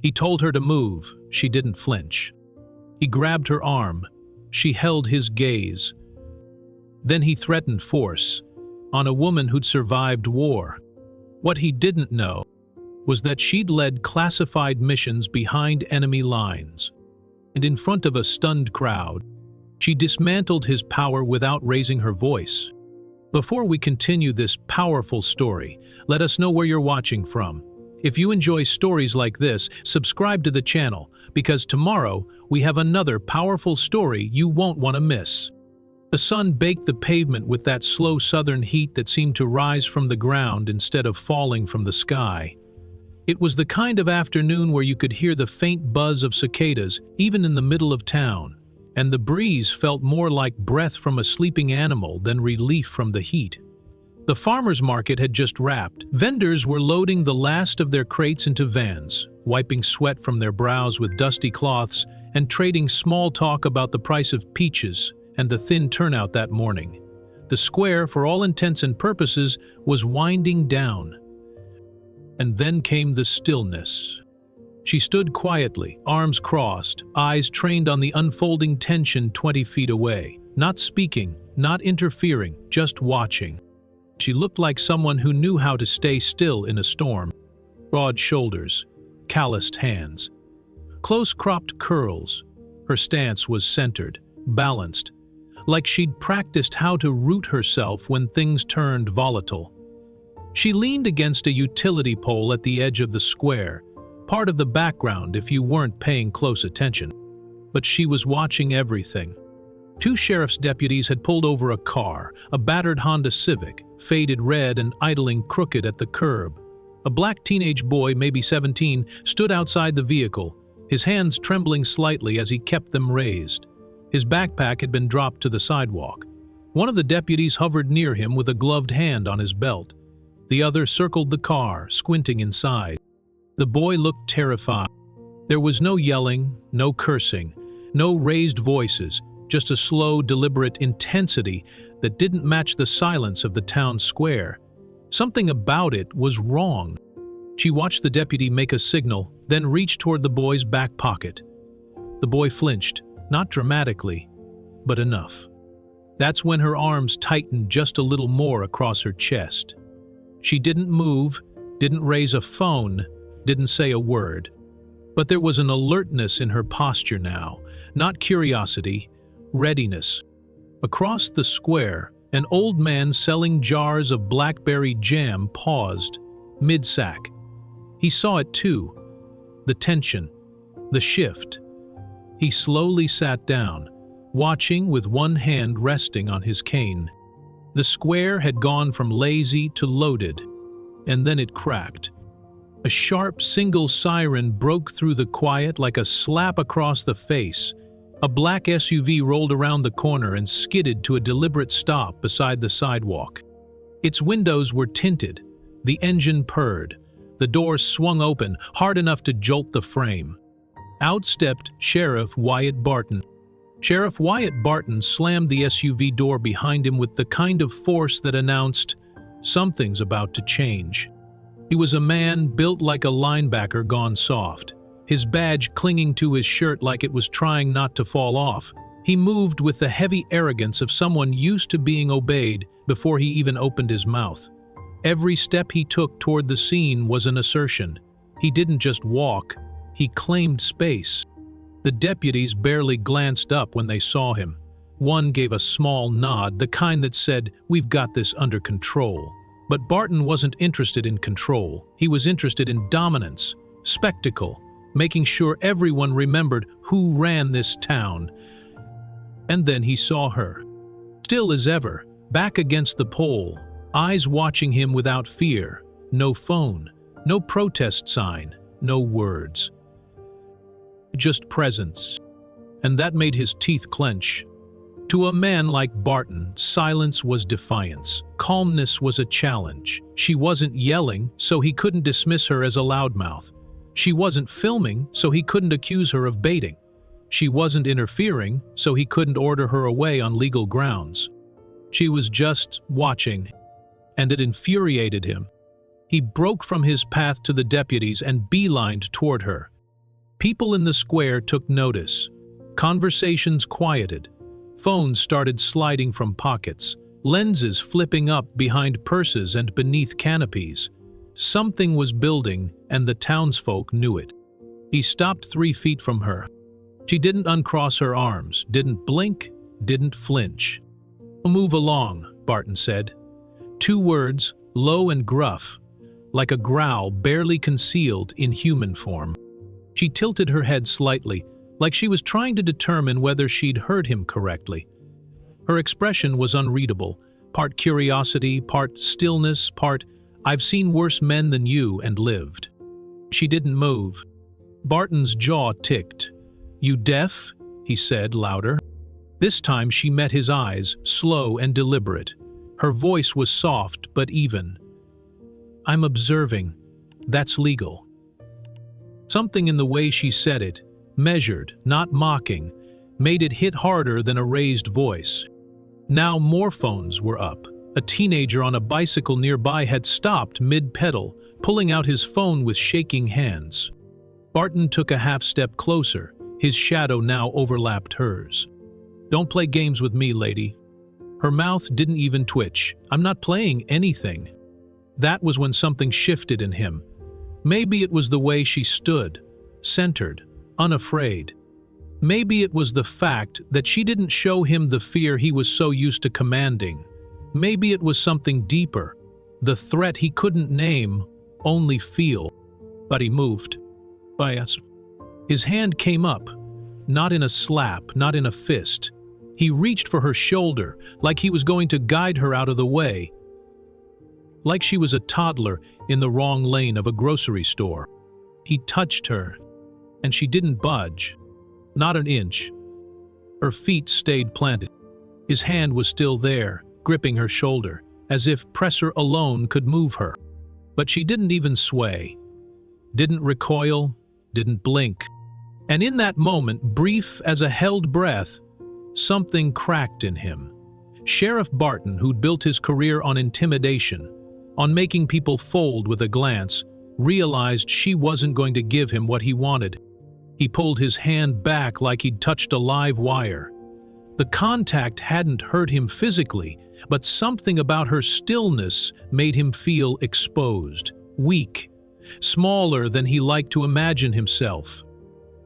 He told her to move. She didn't flinch. He grabbed her arm. She held his gaze. Then he threatened force on a woman who'd survived war. What he didn't know was that she'd led classified missions behind enemy lines. And in front of a stunned crowd, she dismantled his power without raising her voice. Before we continue this powerful story, let us know where you're watching from. If you enjoy stories like this, subscribe to the channel, because tomorrow we have another powerful story you won't want to miss. The sun baked the pavement with that slow southern heat that seemed to rise from the ground instead of falling from the sky. It was the kind of afternoon where you could hear the faint buzz of cicadas even in the middle of town, and the breeze felt more like breath from a sleeping animal than relief from the heat. The farmer's market had just wrapped. Vendors were loading the last of their crates into vans, wiping sweat from their brows with dusty cloths and trading small talk about the price of peaches and the thin turnout that morning. The square, for all intents and purposes, was winding down. And then came the stillness. She stood quietly, arms crossed, eyes trained on the unfolding tension 20 feet away. Not speaking, not interfering, just watching. She looked like someone who knew how to stay still in a storm. Broad shoulders, calloused hands, close-cropped curls. Her stance was centered, balanced, like she'd practiced how to root herself when things turned volatile. She leaned against a utility pole at the edge of the square, part of the background if you weren't paying close attention. But she was watching everything. Two sheriff's deputies had pulled over a car, a battered Honda Civic, faded red and idling crooked at the curb. A black teenage boy, maybe 17, stood outside the vehicle, his hands trembling slightly as he kept them raised. His backpack had been dropped to the sidewalk. One of the deputies hovered near him with a gloved hand on his belt. The other circled the car, squinting inside. The boy looked terrified. There was no yelling, no cursing, no raised voices, just a slow, deliberate intensity that didn't match the silence of the town square. Something about it was wrong. She watched the deputy make a signal, then reach toward the boy's back pocket. The boy flinched, not dramatically, but enough. That's when her arms tightened just a little more across her chest. She didn't move, didn't raise a phone, didn't say a word. But there was an alertness in her posture now, not curiosity, readiness. Across the square, an old man selling jars of blackberry jam paused, mid-sack. He saw it too, the tension, the shift. He slowly sat down, watching with one hand resting on his cane. The square had gone from lazy to loaded, and then it cracked. A sharp single siren broke through the quiet like a slap across the face. A black SUV rolled around the corner and skidded to a deliberate stop beside the sidewalk. Its windows were tinted, the engine purred, the doors swung open, hard enough to jolt the frame. Out stepped Sheriff Wyatt Barton. Sheriff Wyatt Barton slammed the SUV door behind him with the kind of force that announced, something's about to change. He was a man built like a linebacker gone soft, his badge clinging to his shirt like it was trying not to fall off. He moved with the heavy arrogance of someone used to being obeyed before he even opened his mouth. Every step he took toward the scene was an assertion. He didn't just walk, he claimed space. The deputies barely glanced up when they saw him. One gave a small nod, the kind that said, "We've got this under control." But Barton wasn't interested in control. He was interested in dominance, spectacle, making sure everyone remembered who ran this town. And then he saw her. Still as ever, back against the pole, eyes watching him without fear. No phone, no protest sign, no words. Just presence. And that made his teeth clench. To a man like Barton, silence was defiance. Calmness was a challenge. She wasn't yelling, so he couldn't dismiss her as a loudmouth. She wasn't filming, so he couldn't accuse her of baiting. She wasn't interfering, so he couldn't order her away on legal grounds. She was just watching, and it infuriated him. He broke from his path to the deputies and beelined toward her. People in the square took notice. Conversations quieted. Phones started sliding from pockets, lenses flipping up behind purses and beneath canopies. Something was building, and the townsfolk knew it. He stopped 3 feet from her. She didn't uncross her arms, didn't blink, didn't flinch. "Move along," Barton said. 2 words, low and gruff, like a growl barely concealed in human form. She tilted her head slightly, like she was trying to determine whether she'd heard him correctly. Her expression was unreadable, part curiosity, part stillness, part, "I've seen worse men than you and lived." She didn't move. Barton's jaw ticked. "You deaf?" he said, louder. This time she met his eyes, slow and deliberate. Her voice was soft but even. "I'm observing. That's legal." Something in the way she said it, measured, not mocking, made it hit harder than a raised voice. Now more phones were up. A teenager on a bicycle nearby had stopped mid-pedal, pulling out his phone with shaking hands. Barton took a half-step closer. His shadow now overlapped hers. "Don't play games with me, lady." Her mouth didn't even twitch. "I'm not playing anything." That was when something shifted in him. Maybe it was the way she stood, centered, unafraid. Maybe it was the fact that she didn't show him the fear he was so used to commanding. Maybe it was something deeper, the threat he couldn't name, only feel. But he moved. His hand came up, not in a slap, not in a fist. He reached for her shoulder, like he was going to guide her out of the way. Like she was a toddler in the wrong lane of a grocery store. He touched her, and she didn't budge. Not an inch. Her feet stayed planted. His hand was still there, gripping her shoulder, as if pressure alone could move her. But she didn't even sway. Didn't recoil, didn't blink. And in that moment, brief as a held breath, something cracked in him. Sheriff Barton, who'd built his career on intimidation, on making people fold with a glance, realized she wasn't going to give him what he wanted. He pulled his hand back like he'd touched a live wire. The contact hadn't hurt him physically, but something about her stillness made him feel exposed, weak, smaller than he liked to imagine himself.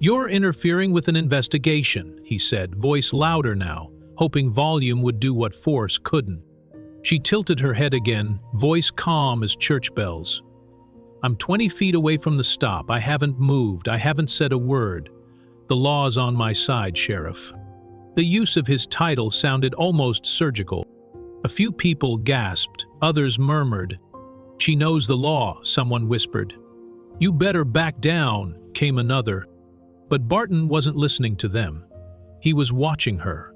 "You're interfering with an investigation," he said, voice louder now, hoping volume would do what force couldn't. She tilted her head again, voice calm as church bells. "I'm 20 feet away from the stop. I haven't moved. I haven't said a word. The law's on my side, Sheriff." The use of his title sounded almost surgical. A few people gasped, others murmured. "She knows the law," someone whispered. "You better back down," came another. But Barton wasn't listening to them. He was watching her,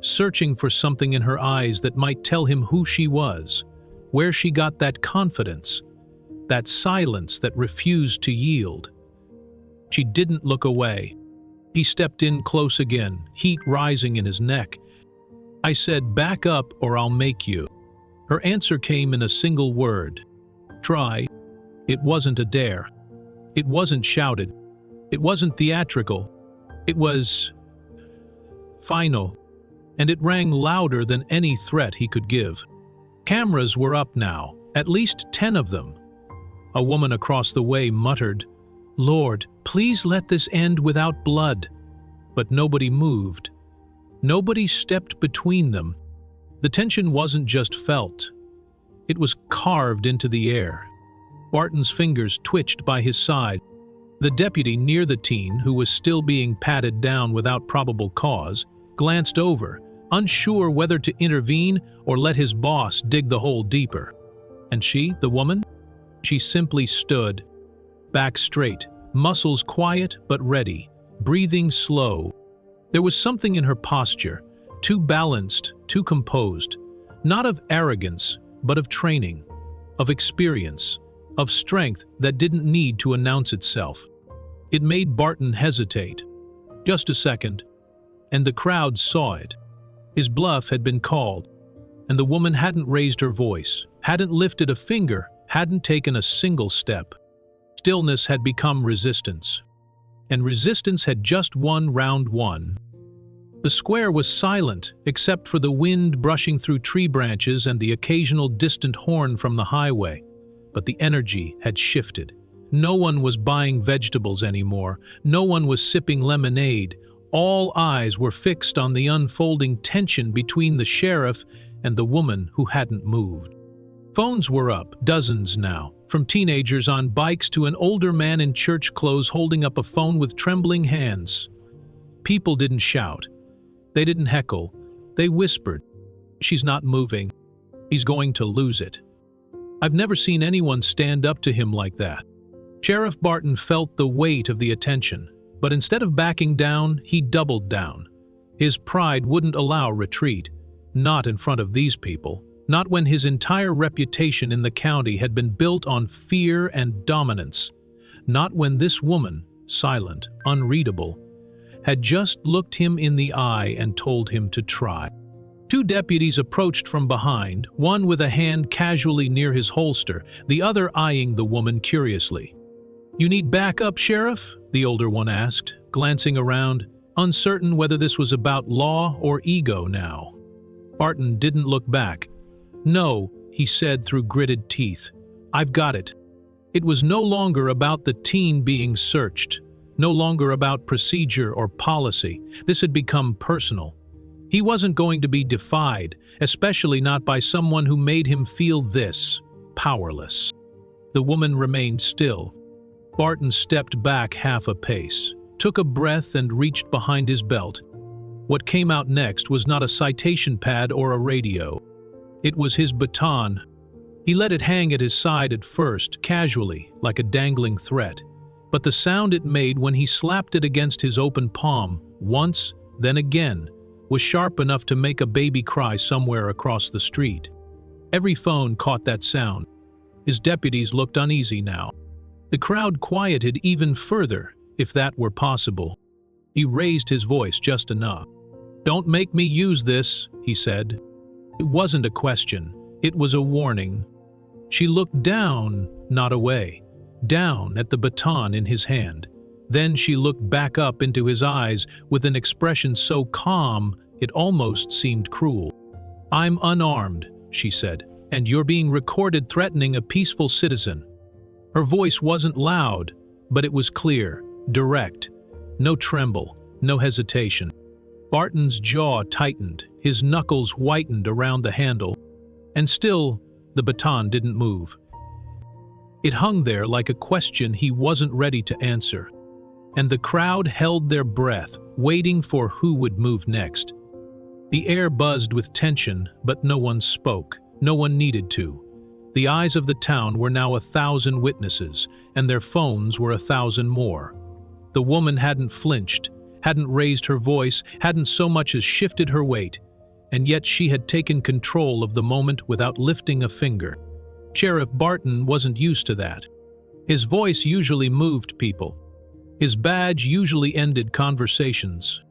searching for something in her eyes that might tell him who she was, where she got that confidence, that silence that refused to yield. She didn't look away. He stepped in close again, heat rising in his neck. "I said, back up or I'll make you." Her answer came in a single word. "Try." It wasn't a dare. It wasn't shouted. It wasn't theatrical. It was final. And it rang louder than any threat he could give. Cameras were up now, at least 10 of them. A woman across the way muttered, "Lord, please let this end without blood." But nobody moved. Nobody stepped between them. The tension wasn't just felt. It was carved into the air. Barton's fingers twitched by his side. The deputy near the teen, who was still being patted down without probable cause, glanced over, unsure whether to intervene or let his boss dig the hole deeper. And she, the woman? She simply stood, back straight, muscles quiet but ready, breathing slow. There was something in her posture, too balanced, too composed, not of arrogance, but of training, of experience, of strength that didn't need to announce itself. It made Barton hesitate. Just a second, and the crowd saw it. His bluff had been called, and the woman hadn't raised her voice, hadn't lifted a finger, hadn't taken a single step. Stillness had become resistance. and resistance had just won round one. The square was silent, except for the wind brushing through tree branches and the occasional distant horn from the highway. But the energy had shifted. No one was buying vegetables anymore. No one was sipping lemonade. All eyes were fixed on the unfolding tension between the sheriff and the woman who hadn't moved. Phones were up, dozens now, from teenagers on bikes to an older man in church clothes holding up a phone with trembling hands. People didn't shout. They didn't heckle. They whispered, "She's not moving. He's going to lose it." I've never seen anyone stand up to him like that. Sheriff Barton felt the weight of the attention, but instead of backing down, he doubled down. His pride wouldn't allow retreat. Not in front of these people. Not when his entire reputation in the county had been built on fear and dominance. Not when this woman, silent, unreadable, had just looked him in the eye and told him to try. Two deputies approached from behind, one with a hand casually near his holster, the other eyeing the woman curiously. "You need backup, Sheriff?" the older one asked, glancing around, uncertain whether this was about law or ego now. Barton didn't look back. "No," he said through gritted teeth. "I've got it." It was no longer about the teen being searched, no longer about procedure or policy. This had become personal. He wasn't going to be defied, especially not by someone who made him feel this, powerless. The woman remained still. Barton stepped back half a pace, took a breath and reached behind his belt. What came out next was not a citation pad or a radio. It was his baton. He let it hang at his side at first, casually, like a dangling threat. But the sound it made when he slapped it against his open palm, once, then again, was sharp enough to make a baby cry somewhere across the street. Every phone caught that sound. His deputies looked uneasy now. The crowd quieted even further, if that were possible. He raised his voice just enough. "Don't make me use this," he said. It wasn't a question. It was a warning. She looked down, not away. Down at the baton in his hand. Then she looked back up into his eyes with an expression so calm it almost seemed cruel. "I'm unarmed," she said, "and you're being recorded threatening a peaceful citizen." Her voice wasn't loud, but it was clear, direct. No tremble, no hesitation. Barton's jaw tightened, his knuckles whitened around the handle, and still the baton didn't move. It hung there like a question he wasn't ready to answer. And the crowd held their breath, waiting for who would move next. The air buzzed with tension, but no one spoke. No one needed to. The eyes of the town were now 1,000 witnesses, and their phones were 1,000 more. The woman hadn't flinched, hadn't raised her voice, hadn't so much as shifted her weight, and yet she had taken control of the moment without lifting a finger. Sheriff Barton wasn't used to that. His voice usually moved people. His badge usually ended conversations.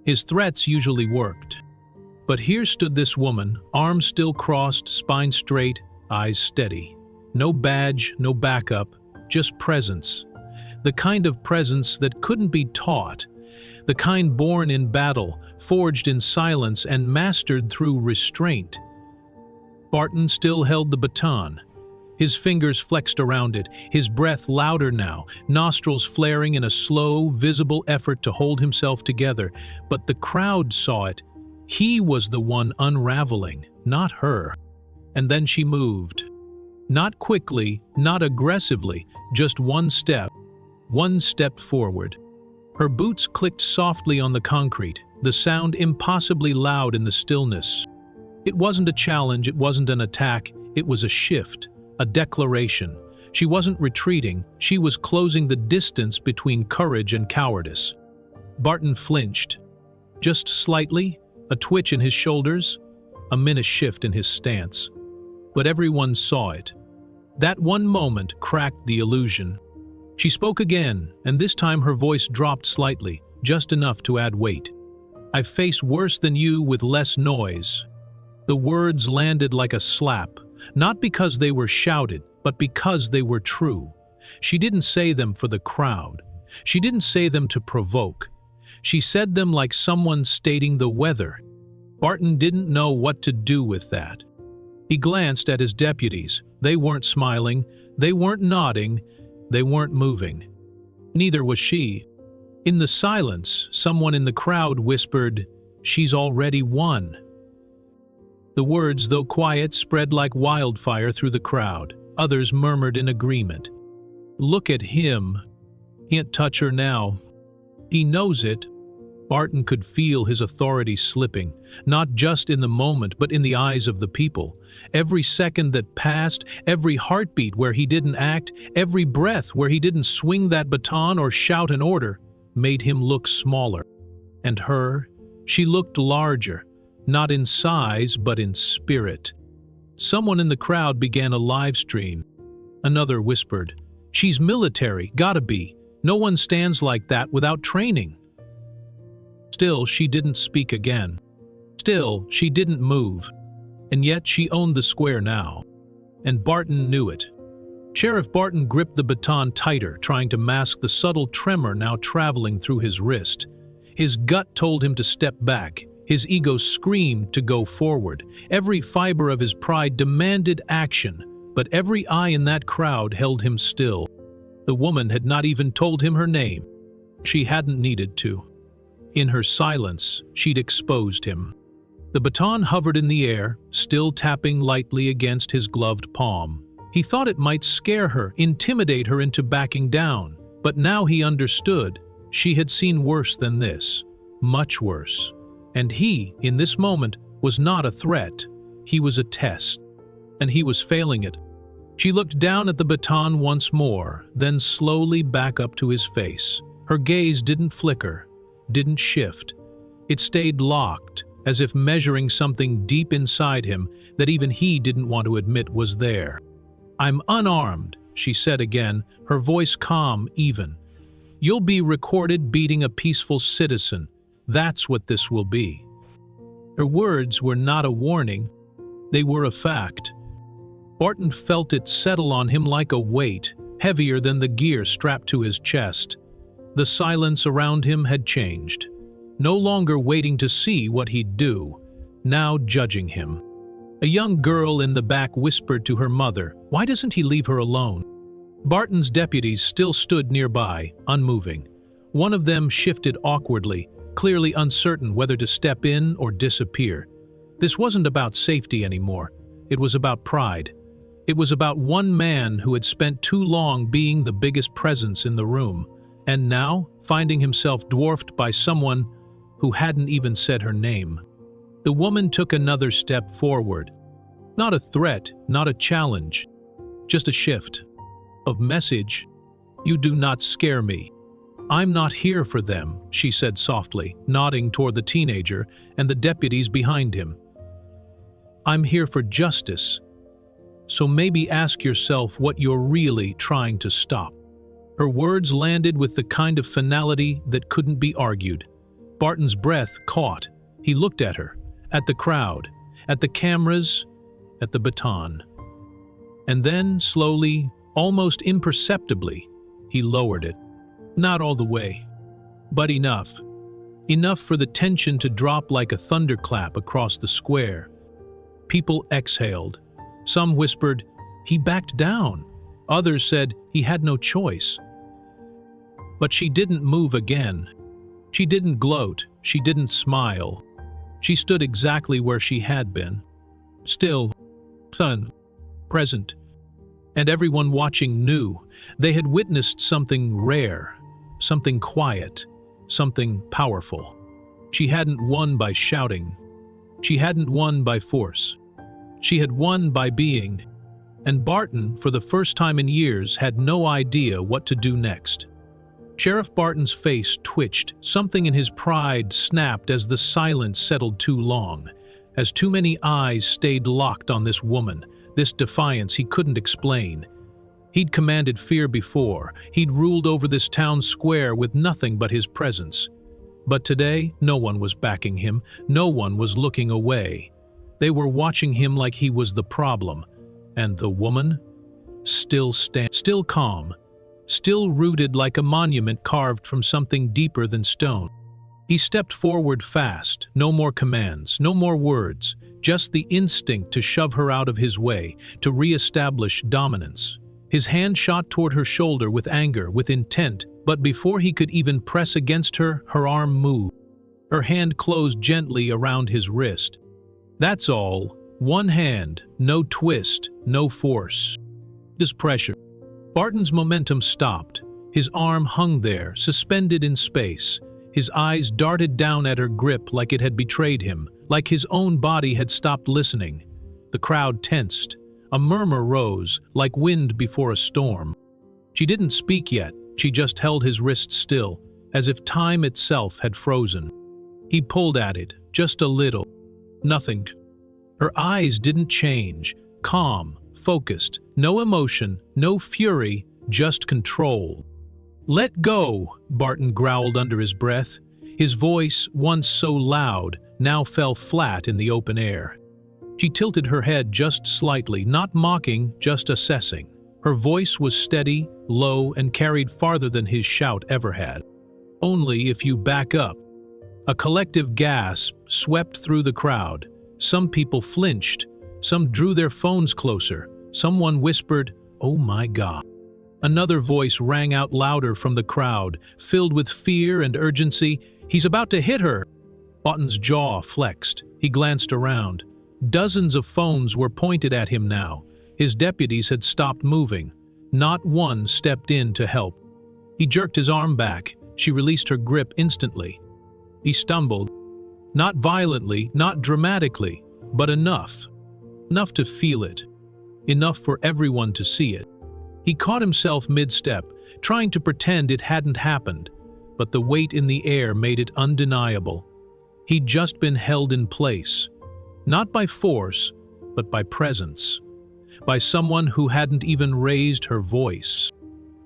His threats usually worked. But here stood this woman, arms still crossed, spine straight, eyes steady. No badge, no backup, just presence. The kind of presence that couldn't be taught. The kind born in battle, forged in silence, and mastered through restraint. Barton still held the baton. His fingers flexed around it, his breath louder now, nostrils flaring in a slow, visible effort to hold himself together. But the crowd saw it. He was the one unraveling, not her. And then she moved. Not quickly, not aggressively, just one step forward. Her boots clicked softly on the concrete, the sound impossibly loud in the stillness. It wasn't a challenge, it wasn't an attack, it was a shift, a declaration. She wasn't retreating, she was closing the distance between courage and cowardice. Barton flinched. Just slightly, a twitch in his shoulders, a minute shift in his stance. But everyone saw it. That one moment cracked the illusion. She spoke again, and this time her voice dropped slightly, just enough to add weight. "I've faced worse than you with less noise." The words landed like a slap, not because they were shouted, but because they were true. She didn't say them for the crowd. She didn't say them to provoke. She said them like someone stating the weather. Barton didn't know what to do with that. He glanced at his deputies. They weren't smiling, they weren't nodding, they weren't moving. Neither was she. In the silence, someone in the crowd whispered, "She's already won." The words, though quiet, spread like wildfire through the crowd. Others murmured in agreement. Look at him. Can't touch her now. He knows it. Barton could feel his authority slipping, not just in the moment, but in the eyes of the people. Every second that passed, every heartbeat where he didn't act, every breath where he didn't swing that baton or shout an order, made him look smaller. And her, she looked larger, not in size, but in spirit. Someone in the crowd began a live stream. Another whispered, "She's military, gotta be. No one stands like that without training." Still, she didn't speak again. Still, she didn't move. And yet she owned the square now. And Barton knew it. Sheriff Barton gripped the baton tighter, trying to mask the subtle tremor now traveling through his wrist. His gut told him to step back. His ego screamed to go forward. Every fiber of his pride demanded action, but every eye in that crowd held him still. The woman had not even told him her name. She hadn't needed to. In her silence, she'd exposed him. The baton hovered in the air, still tapping lightly against his gloved palm. He thought it might scare her, intimidate her into backing down. But now he understood. She had seen worse than this. Much worse. And he, in this moment, was not a threat. He was a test. And he was failing it. She looked down at the baton once more, then slowly back up to his face. Her gaze didn't flicker, didn't shift. It stayed locked, as if measuring something deep inside him that even he didn't want to admit was there. "I'm unarmed," she said again, her voice calm, even. "You'll be recorded beating a peaceful citizen. That's what this will be." Her words were not a warning. They were a fact. Barton felt it settle on him like a weight, heavier than the gear strapped to his chest. The silence around him had changed. No longer waiting to see what he'd do, now judging him. A young girl in the back whispered to her mother, "Why doesn't he leave her alone?" Barton's deputies still stood nearby, unmoving. One of them shifted awkwardly, clearly uncertain whether to step in or disappear. This wasn't about safety anymore. It was about pride. It was about one man who had spent too long being the biggest presence in the room, and now finding himself dwarfed by someone who hadn't even said her name. The woman took another step forward. Not a threat, not a challenge, just a shift of message. "You do not scare me. I'm not here for them," she said softly, nodding toward the teenager and the deputies behind him. "I'm here for justice. So maybe ask yourself what you're really trying to stop." Her words landed with the kind of finality that couldn't be argued. Barton's breath caught. He looked at her, at the crowd, at the cameras, at the baton. And then, slowly, almost imperceptibly, he lowered it. Not all the way, but enough. Enough for the tension to drop like a thunderclap across the square. People exhaled. Some whispered, "He backed down." Others said he had no choice. But she didn't move again. She didn't gloat. She didn't smile. She stood exactly where she had been. Still, present. And everyone watching knew they had witnessed something rare, something quiet, something powerful. She hadn't won by shouting. She hadn't won by force. She had won by being. And Barton, for the first time in years, had no idea what to do next. Sheriff Barton's face twitched. Something in his pride snapped as the silence settled too long, as too many eyes stayed locked on this woman, this defiance he couldn't explain. He'd commanded fear before. He'd ruled over this town square with nothing but his presence. But today, no one was backing him. No one was looking away. They were watching him like he was the problem. And the woman? Still calm, still rooted like a monument carved from something deeper than stone. He stepped forward fast, no more commands, no more words, just the instinct to shove her out of his way, to re-establish dominance. His hand shot toward her shoulder with anger, with intent, but before he could even press against her, her arm moved. Her hand closed gently around his wrist. That's all. One hand, no twist, no force. Just pressure. Barton's momentum stopped. His arm hung there, suspended in space. His eyes darted down at her grip like it had betrayed him, like his own body had stopped listening. The crowd tensed. A murmur rose, like wind before a storm. She didn't speak yet. She just held his wrist still, as if time itself had frozen. He pulled at it, just a little. Nothing. Her eyes didn't change. Calm, focused, no emotion, no fury, just control. "Let go," Barton growled under his breath. His voice, once so loud, now fell flat in the open air. She tilted her head just slightly, not mocking, just assessing. Her voice was steady, low, and carried farther than his shout ever had. "Only if you back up." A collective gasp swept through the crowd. Some people flinched. Some drew their phones closer. Someone whispered, "Oh my God." Another voice rang out louder from the crowd, filled with fear and urgency. "He's about to hit her!" Barton's jaw flexed. He glanced around. Dozens of phones were pointed at him now. His deputies had stopped moving. Not one stepped in to help. He jerked his arm back. She released her grip instantly. He stumbled. Not violently, not dramatically, but enough. Enough to feel it. Enough for everyone to see it. He caught himself mid-step, trying to pretend it hadn't happened, but the weight in the air made it undeniable. He'd just been held in place. Not by force, but by presence. By someone who hadn't even raised her voice.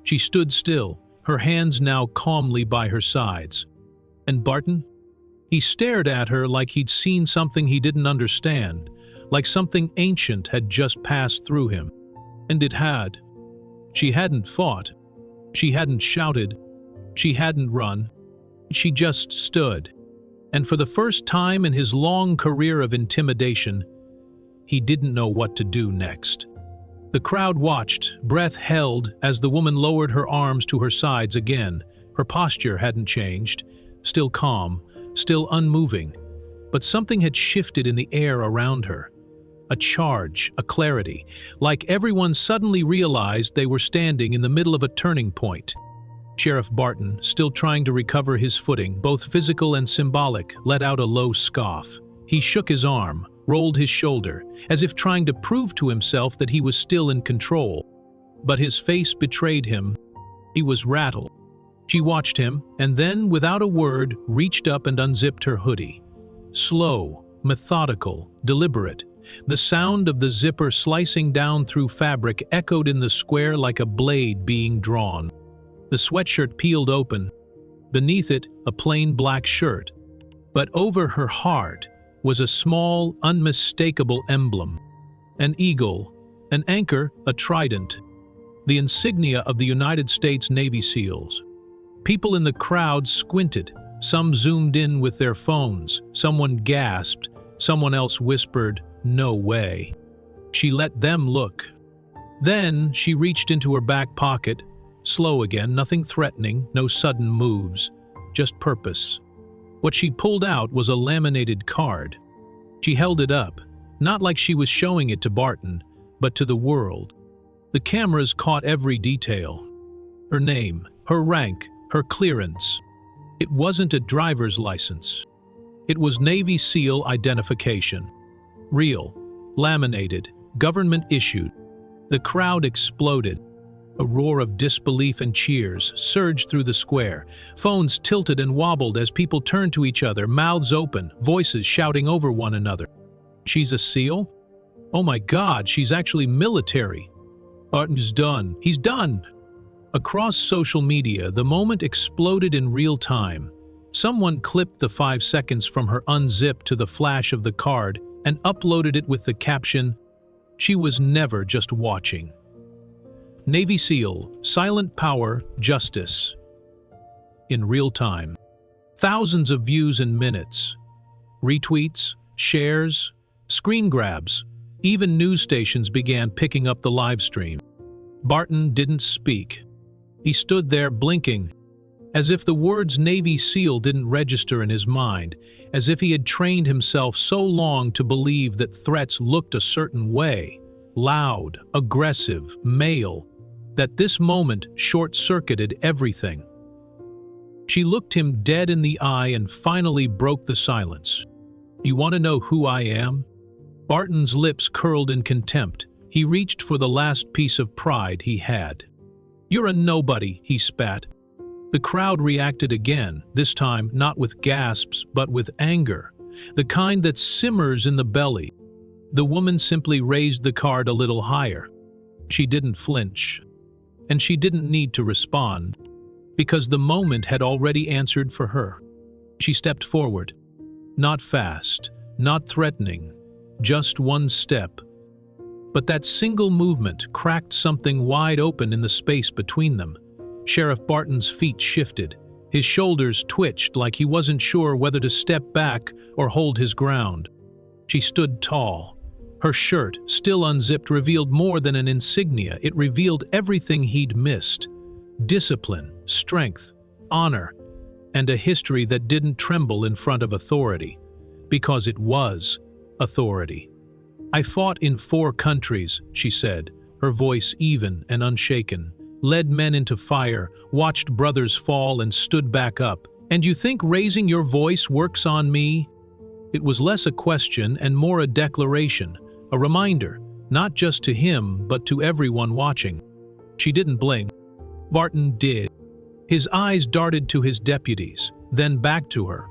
She stood still, her hands now calmly by her sides. And Barton? He stared at her like he'd seen something he didn't understand, like something ancient had just passed through him. And it had. She hadn't fought. She hadn't shouted. She hadn't run. She just stood. And for the first time in his long career of intimidation, he didn't know what to do next. The crowd watched, breath held, as the woman lowered her arms to her sides again. Her posture hadn't changed, still calm, still unmoving, but something had shifted in the air around her. A charge, a clarity, like everyone suddenly realized they were standing in the middle of a turning point. Sheriff Barton, still trying to recover his footing, both physical and symbolic, let out a low scoff. He shook his arm, rolled his shoulder, as if trying to prove to himself that he was still in control. But his face betrayed him. He was rattled. She watched him, and then, without a word, reached up and unzipped her hoodie. Slow, methodical, deliberate. The sound of the zipper slicing down through fabric echoed in the square like a blade being drawn. The sweatshirt peeled open. Beneath it, a plain black shirt. But over her heart was a small, unmistakable emblem. An eagle, an anchor, a trident. The insignia of the United States Navy SEALs. People in the crowd squinted. Some zoomed in with their phones. Someone gasped. Someone else whispered, "No way." She let them look. Then she reached into her back pocket, slow again, nothing threatening, no sudden moves, just purpose. What she pulled out was a laminated card. She held it up, not like she was showing it to Barton, but to the world. The cameras caught every detail. Her name, her rank, her clearance. It wasn't a driver's license. It was Navy SEAL identification. Real, laminated, government-issued. The crowd exploded. A roar of disbelief and cheers surged through the square. Phones tilted and wobbled as people turned to each other, mouths open, voices shouting over one another. "She's a SEAL? Oh my God, she's actually military. Barton's done. He's done." Across social media, the moment exploded in real time. Someone clipped the 5 seconds from her unzip to the flash of the card and uploaded it with the caption, "She was never just watching." Navy SEAL, silent power, justice. In real time. Thousands of views in minutes. Retweets, shares, screen grabs. Even news stations began picking up the live stream. Barton didn't speak. He stood there blinking, as if the words Navy SEAL didn't register in his mind, as if he had trained himself so long to believe that threats looked a certain way, loud, aggressive, male, that this moment short-circuited everything. She looked him dead in the eye and finally broke the silence. "You want to know who I am?" Barton's lips curled in contempt. He reached for the last piece of pride he had. "You're a nobody," he spat. The crowd reacted again, this time not with gasps but with anger, the kind that simmers in the belly. The woman simply raised the card a little higher. She didn't flinch. And she didn't need to respond, because the moment had already answered for her. She stepped forward. Not fast, not threatening, just one step. But that single movement cracked something wide open in the space between them. Sheriff Barton's feet shifted. His shoulders twitched like he wasn't sure whether to step back or hold his ground. She stood tall. Her shirt, still unzipped, revealed more than an insignia. It revealed everything he'd missed. Discipline, strength, honor, and a history that didn't tremble in front of authority. Because it was authority. "I fought in 4 countries," she said, her voice even and unshaken. "Led men into fire, watched brothers fall and stood back up. And you think raising your voice works on me?" It was less a question and more a declaration, a reminder, not just to him but to everyone watching. She didn't blink. Barton did. His eyes darted to his deputies, then back to her.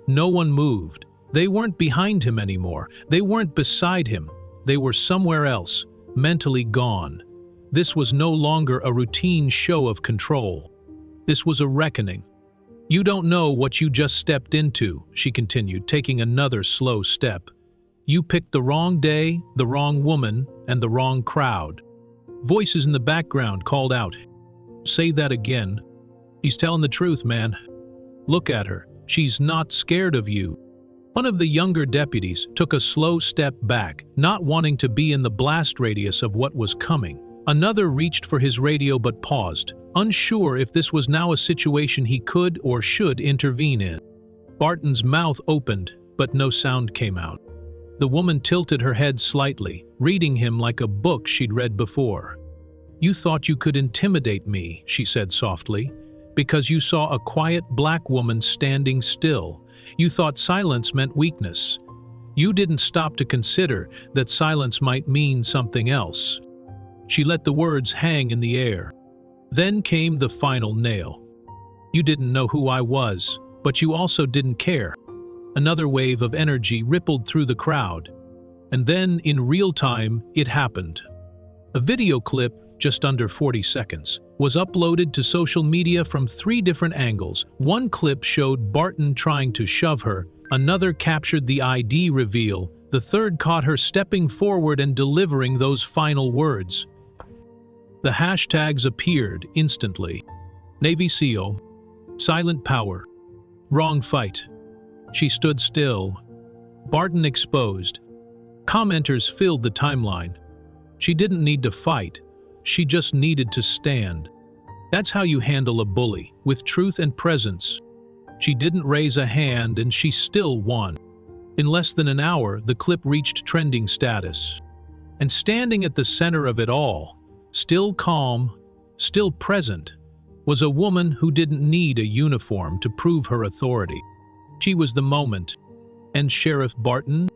No one moved. They weren't behind him anymore. They weren't beside him. They were somewhere else, mentally gone. This was no longer a routine show of control. This was a reckoning. "You don't know what you just stepped into," she continued, taking another slow step. "You picked the wrong day, the wrong woman, and the wrong crowd." Voices in the background called out, "Say that again." "He's telling the truth, man. Look at her. She's not scared of you." One of the younger deputies took a slow step back, not wanting to be in the blast radius of what was coming. Another reached for his radio but paused, unsure if this was now a situation he could or should intervene in. Barton's mouth opened, but no sound came out. The woman tilted her head slightly, reading him like a book she'd read before. "You thought you could intimidate me," she said softly, "because you saw a quiet black woman standing still. You thought silence meant weakness. You didn't stop to consider that silence might mean something else." She let the words hang in the air. Then came the final nail. "You didn't know who I was, but you also didn't care." Another wave of energy rippled through the crowd. And then, in real time, it happened. A video clip, just under 40 seconds, was uploaded to social media from 3 different angles. One clip showed Barton trying to shove her, another captured the ID reveal, the third caught her stepping forward and delivering those final words. The hashtags appeared instantly. Navy SEAL, silent power, wrong fight. She stood still. Barton exposed. Commenters filled the timeline. She didn't need to fight. She just needed to stand. That's how you handle a bully, with truth and presence. She didn't raise a hand and she still won. In less than an hour, the clip reached trending status. And standing at the center of it all, still calm, still present, was a woman who didn't need a uniform to prove her authority. She was the moment. And Sheriff Barton?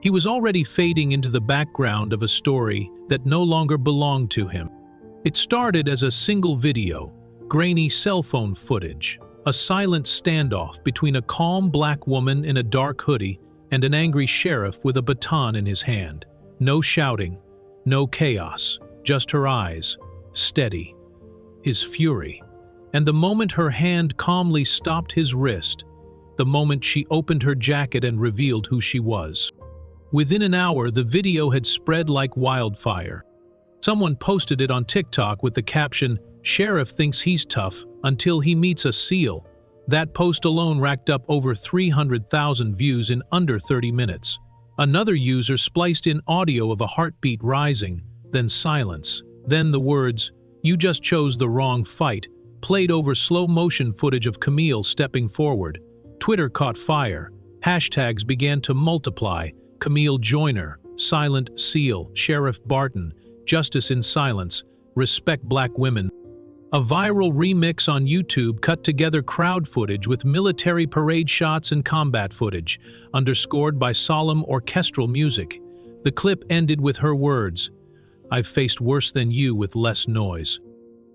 He was already fading into the background of a story that no longer belonged to him. It started as a single video, grainy cell phone footage, a silent standoff between a calm black woman in a dark hoodie and an angry sheriff with a baton in his hand. No shouting, no chaos, just her eyes, steady. His fury. And the moment her hand calmly stopped his wrist, the moment she opened her jacket and revealed who she was. Within an hour, the video had spread like wildfire. Someone posted it on TikTok with the caption, "Sheriff thinks he's tough until he meets a SEAL." That post alone racked up over 300,000 views in under 30 minutes. Another user spliced in audio of a heartbeat rising, then silence, then the words, "You just chose the wrong fight," played over slow-motion footage of Camille stepping forward. Twitter caught fire. Hashtags began to multiply: Camille Joyner, Silent SEAL, Sheriff Barton, Justice in Silence, Respect Black Women. A viral remix on YouTube cut together crowd footage with military parade shots and combat footage, underscored by solemn orchestral music. The clip ended with her words, "I've faced worse than you with less noise."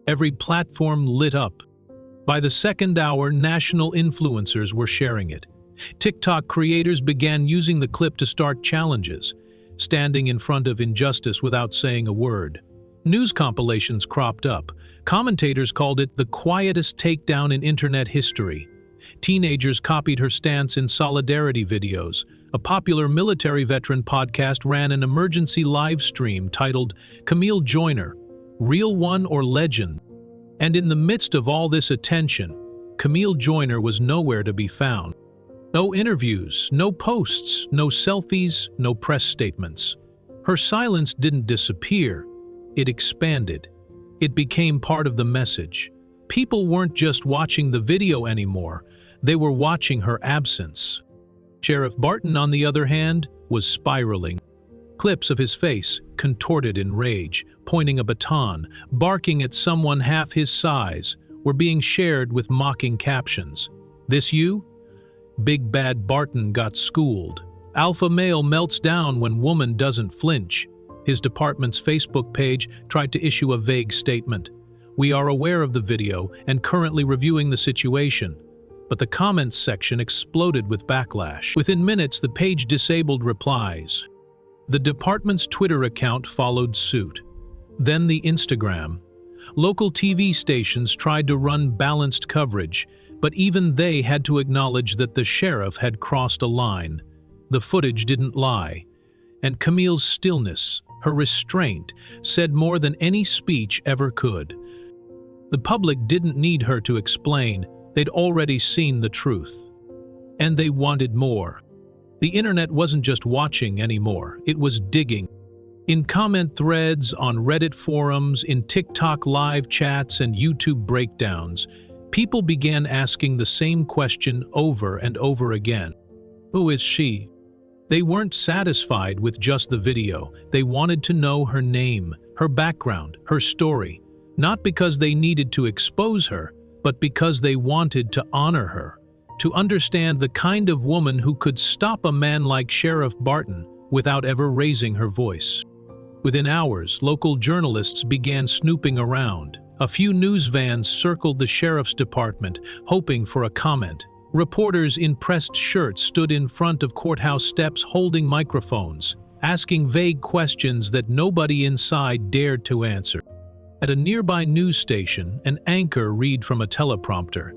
Every platform lit up. By the second hour, national influencers were sharing it. TikTok creators began using the clip to start challenges, standing in front of injustice without saying a word. News compilations cropped up. Commentators called it the quietest takedown in internet history. Teenagers copied her stance in solidarity videos. A popular military veteran podcast ran an emergency live stream titled Camille Joyner, Real One or Legend? And in the midst of all this attention, Camille Joyner was nowhere to be found. No interviews, no posts, no selfies, no press statements. Her silence didn't disappear. It expanded. It became part of the message. People weren't just watching the video anymore, they were watching her absence. Sheriff Barton, on the other hand, was spiraling. Clips of his face, contorted in rage, pointing a baton, barking at someone half his size, were being shared with mocking captions. "This you? Big Bad Barton got schooled. Alpha male melts down when woman doesn't flinch." His department's Facebook page tried to issue a vague statement. "We are aware of the video and currently reviewing the situation." But the comments section exploded with backlash. Within minutes, the page disabled replies. The department's Twitter account followed suit. Then the Instagram. Local TV stations tried to run balanced coverage, but even they had to acknowledge that the sheriff had crossed a line. The footage didn't lie. And Camille's stillness, her restraint, said more than any speech ever could. The public didn't need her to explain. They'd already seen the truth. And they wanted more. The internet wasn't just watching anymore, it was digging. In comment threads, on Reddit forums, in TikTok live chats and YouTube breakdowns, people began asking the same question over and over again. Who is she? They weren't satisfied with just the video. They wanted to know her name, her background, her story. Not because they needed to expose her, but because they wanted to honor her. To understand the kind of woman who could stop a man like Sheriff Barton without ever raising her voice. Within hours, local journalists began snooping around. A few news vans circled the sheriff's department, hoping for a comment. Reporters in pressed shirts stood in front of courthouse steps holding microphones, asking vague questions that nobody inside dared to answer. At a nearby news station, an anchor read from a teleprompter,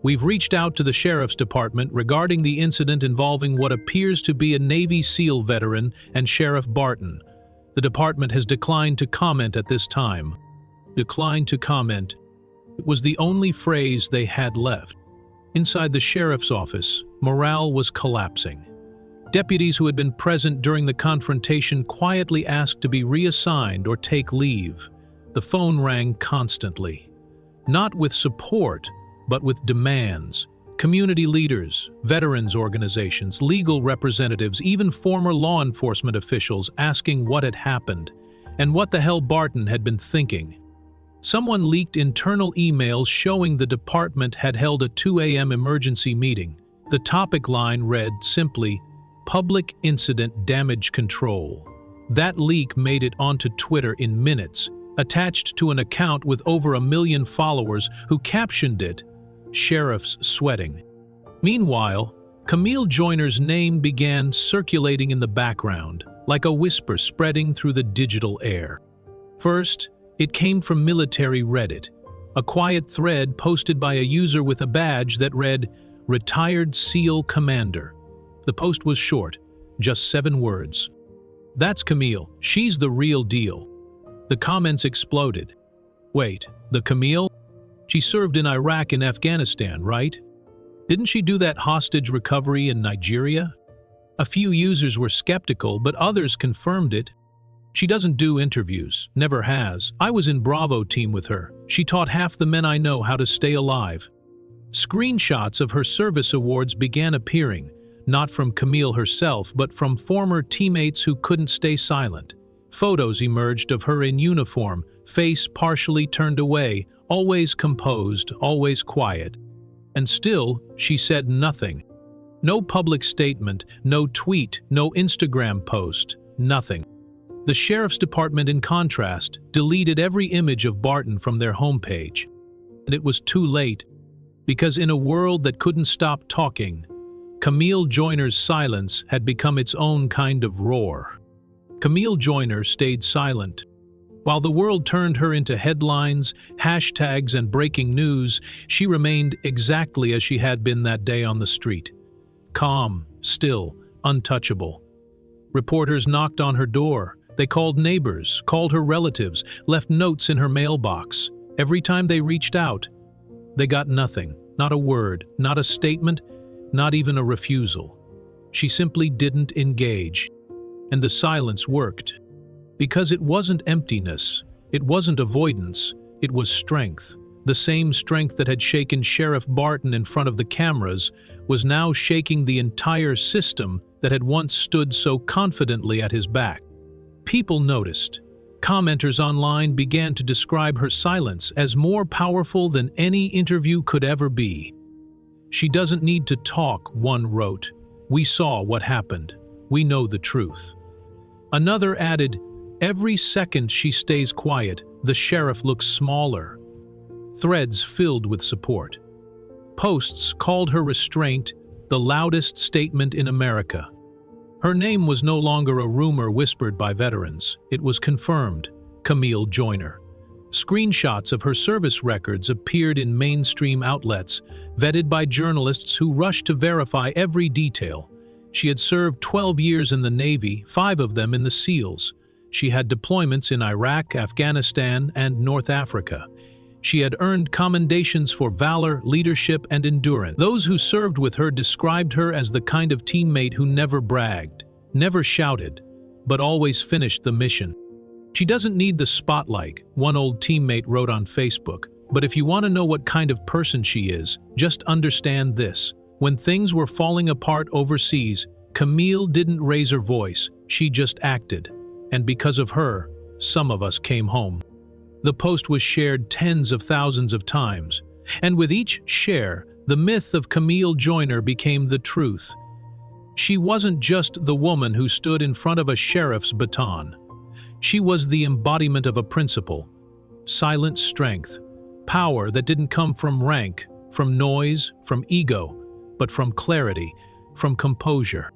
"We've reached out to the sheriff's department regarding the incident involving what appears to be a Navy SEAL veteran and Sheriff Barton. The department has declined to comment at this time." Declined to comment. It was the only phrase they had left. Inside the sheriff's office, morale was collapsing. Deputies who had been present during the confrontation quietly asked to be reassigned or take leave. The phone rang constantly. Not with support, but with demands. Community leaders, veterans organizations, legal representatives, even former law enforcement officials asking what had happened and what the hell Barton had been thinking. Someone leaked internal emails showing the department had held a 2 a.m. emergency meeting. The topic line read simply, "Public Incident Damage Control." That leak made it onto Twitter in minutes, attached to an account with over 1 million followers who captioned it, "Sheriff's Sweating." Meanwhile, Camille Joyner's name began circulating in the background, like a whisper spreading through the digital air. First, it came from military Reddit, a quiet thread posted by a user with a badge that read, "Retired SEAL Commander." The post was short, just 7 words. "That's Camille, she's the real deal." The comments exploded. Wait, the Camille? She served in Iraq and Afghanistan, right? Didn't she do that hostage recovery in Nigeria? A few users were skeptical, but others confirmed it. She doesn't do interviews, never has. I was in Bravo team with her. She taught half the men I know how to stay alive. Screenshots of her service awards began appearing, not from Camille herself, but from former teammates who couldn't stay silent. Photos emerged of her in uniform, face partially turned away, always composed, always quiet. And still, she said nothing. No public statement, no tweet, no Instagram post, nothing. The sheriff's department, in contrast, deleted every image of Barton from their homepage. And it was too late, because in a world that couldn't stop talking, Camille Joyner's silence had become its own kind of roar. Camille Joyner stayed silent. While the world turned her into headlines, hashtags, and breaking news, she remained exactly as she had been that day on the street. Calm, still, untouchable. Reporters knocked on her door. They called neighbors, called her relatives, left notes in her mailbox. Every time they reached out, they got nothing, not a word, not a statement, not even a refusal. She simply didn't engage. And the silence worked. Because it wasn't emptiness, it wasn't avoidance, it was strength. The same strength that had shaken Sheriff Barton in front of the cameras was now shaking the entire system that had once stood so confidently at his back. People noticed. Commenters online began to describe her silence as more powerful than any interview could ever be. "She doesn't need to talk," one wrote. "We saw what happened. We know the truth." Another added, "Every second she stays quiet, the sheriff looks smaller." Threads filled with support. Posts called her restraint the loudest statement in America. Her name was no longer a rumor whispered by veterans. It was confirmed. Camille Joyner. Screenshots of her service records appeared in mainstream outlets, vetted by journalists who rushed to verify every detail. She had served 12 years in the Navy, 5 of them in the SEALs. She had deployments in Iraq, Afghanistan, and North Africa. She had earned commendations for valor, leadership, and endurance. Those who served with her described her as the kind of teammate who never bragged, never shouted, but always finished the mission. "She doesn't need the spotlight," one old teammate wrote on Facebook, "but if you want to know what kind of person she is, just understand this. When things were falling apart overseas, Camille didn't raise her voice, she just acted. And because of her, some of us came home." The post was shared tens of thousands of times, and with each share, the myth of Camille Joyner became the truth. She wasn't just the woman who stood in front of a sheriff's baton. She was the embodiment of a principle: silent strength, power that didn't come from rank, from noise, from ego, but from clarity, from composure.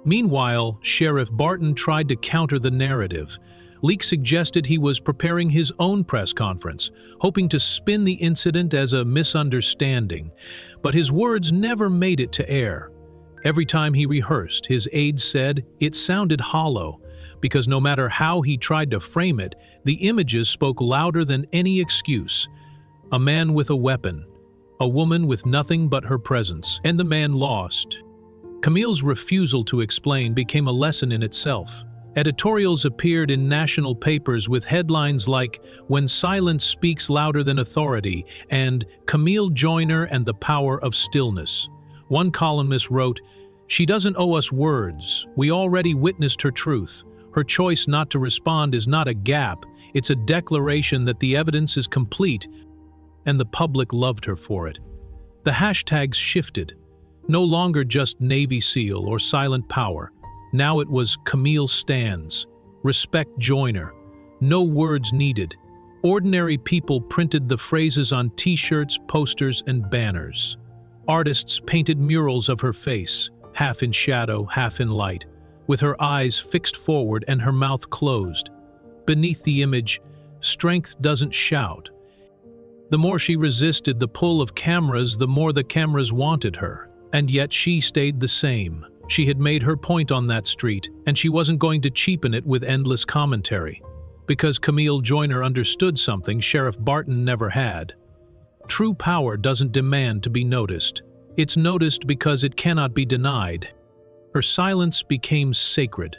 Meanwhile, Sheriff Barton tried to counter the narrative. Leaks suggested he was preparing his own press conference, hoping to spin the incident as a misunderstanding. But his words never made it to air. Every time he rehearsed, his aides said it sounded hollow, because no matter how he tried to frame it, the images spoke louder than any excuse. A man with a weapon, a woman with nothing but her presence, and the man lost. Camille's refusal to explain became a lesson in itself. Editorials appeared in national papers with headlines like "When Silence Speaks Louder Than Authority" and "Camille Joyner and the Power of Stillness." One columnist wrote, "She doesn't owe us words. We already witnessed her truth. Her choice not to respond is not a gap. It's a declaration that the evidence is complete," and the public loved her for it. The hashtags shifted. No longer just Navy SEAL or Silent Power. Now it was Camille Stands, Respect Joyner, no words needed. Ordinary people printed the phrases on t-shirts, posters, and banners. Artists painted murals of her face, half in shadow, half in light, with her eyes fixed forward and her mouth closed. Beneath the image, "Strength doesn't shout." The more she resisted the pull of cameras, the more the cameras wanted her. And yet she stayed the same. She had made her point on that street, and she wasn't going to cheapen it with endless commentary. because Camille Joyner understood something Sheriff Barton never had. True power doesn't demand to be noticed. It's noticed because it cannot be denied. Her silence became sacred,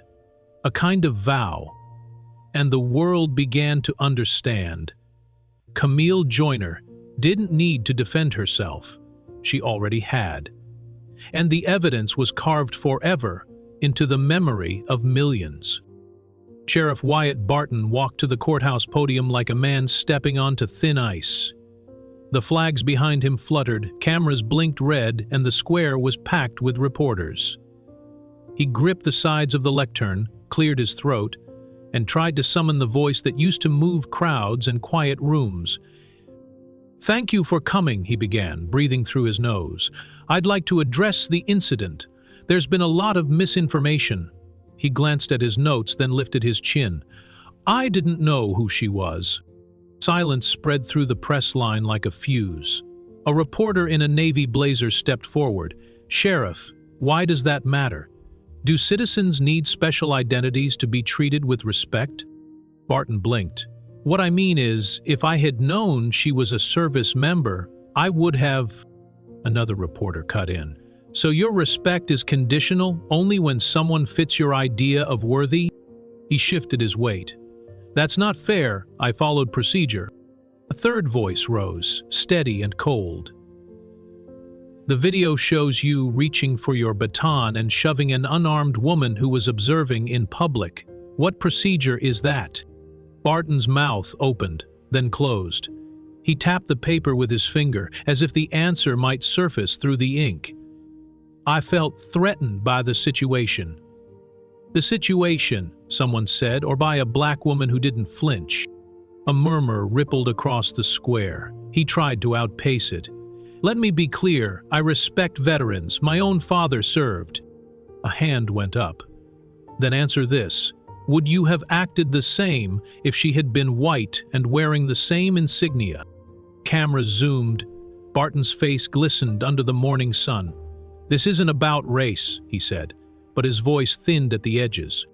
a kind of vow, and the world began to understand. Camille Joyner didn't need to defend herself. She already had. And the evidence was carved forever into the memory of millions. Sheriff Wyatt Barton walked to the courthouse podium like a man stepping onto thin ice. The flags behind him fluttered, cameras blinked red, and the square was packed with reporters. He gripped the sides of the lectern, cleared his throat, and tried to summon the voice that used to move crowds and quiet rooms. "Thank you for coming," he began, breathing through his nose. "I'd like to address the incident. There's been a lot of misinformation." He glanced at his notes, then lifted his chin. "I didn't know who she was." Silence spread through the press line like a fuse. A reporter in a navy blazer stepped forward. "Sheriff, why does that matter? Do citizens need special identities to be treated with respect?" Barton blinked. "What I mean is, if I had known she was a service member, I would have—" Another reporter cut in. "So your respect is conditional only when someone fits your idea of worthy?" He shifted his weight. "That's not fair. I followed procedure." A third voice rose, steady and cold. "The video shows you reaching for your baton and shoving an unarmed woman who was observing in public. What procedure is that?" Barton's mouth opened, then closed. He tapped the paper with his finger, as if the answer might surface through the ink. "I felt threatened by the situation." "The situation," someone said, "or by a black woman who didn't flinch." A murmur rippled across the square. He tried to outpace it. "Let me be clear, I respect veterans. My own father served." A hand went up. "Then answer this. Would you have acted the same if she had been white and wearing the same insignia?" Cameras zoomed. Barton's face glistened under the morning sun. "This isn't about race," he said, but his voice thinned at the edges.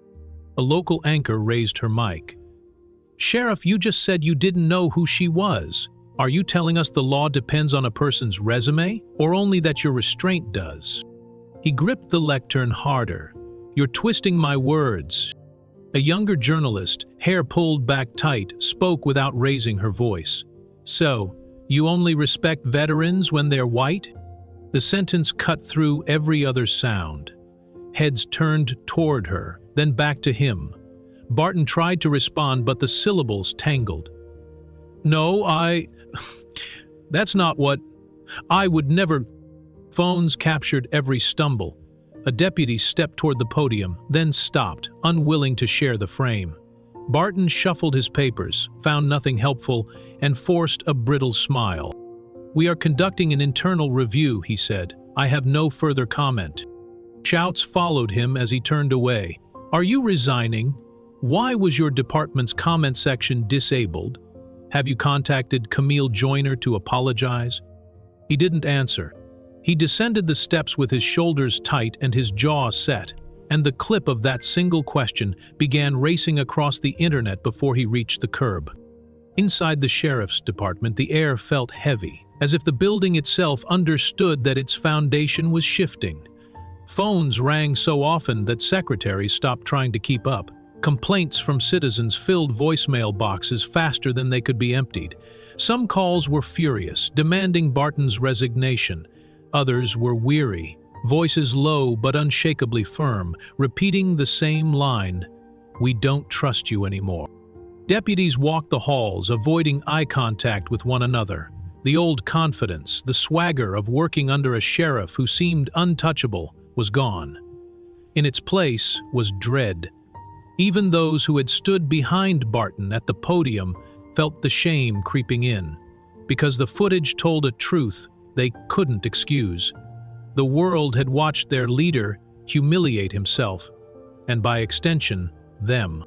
A local anchor raised her mic. "Sheriff, you just said you didn't know who she was. Are you telling us the law depends on a person's resume, or only that your restraint does?" He gripped the lectern harder. "You're twisting my words." A younger journalist, hair pulled back tight, spoke without raising her voice. "So, you only respect veterans when they're white?" The sentence cut through every other sound. Heads turned toward her, then back to him. Barton tried to respond, but the syllables tangled. "No, that's not what... I would never..." Phones captured every stumble. A deputy stepped toward the podium, then stopped, unwilling to share the frame. Barton shuffled his papers, found nothing helpful, and forced a brittle smile. "We are conducting an internal review," he said. "I have no further comment." Shouts followed him as he turned away. "Are you resigning? Why was your department's comment section disabled? Have you contacted Camille Joyner to apologize?" He didn't answer. He descended the steps with his shoulders tight and his jaw set, and the clip of that single question began racing across the internet before he reached the curb. Inside the sheriff's department, the air felt heavy, as if the building itself understood that its foundation was shifting. Phones rang so often that secretaries stopped trying to keep up. Complaints from citizens filled voicemail boxes faster than they could be emptied. Some calls were furious, demanding Barton's resignation. Others were weary, voices low but unshakably firm, repeating the same line, "We don't trust you anymore." Deputies walked the halls, avoiding eye contact with one another. The old confidence, the swagger of working under a sheriff who seemed untouchable, was gone. In its place was dread. Even those who had stood behind Barton at the podium felt the shame creeping in, because the footage told a truth they couldn't excuse. The world had watched their leader humiliate himself, and by extension, them.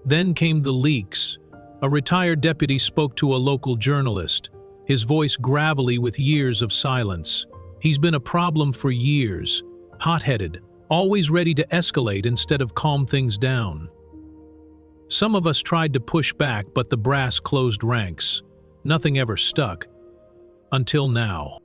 Then came the leaks. A retired deputy spoke to a local journalist, his voice gravelly with years of silence. "He's been a problem for years, hot-headed, always ready to escalate instead of calm things down." Some of us tried to push back, but the brass closed ranks. Nothing ever stuck. Until now.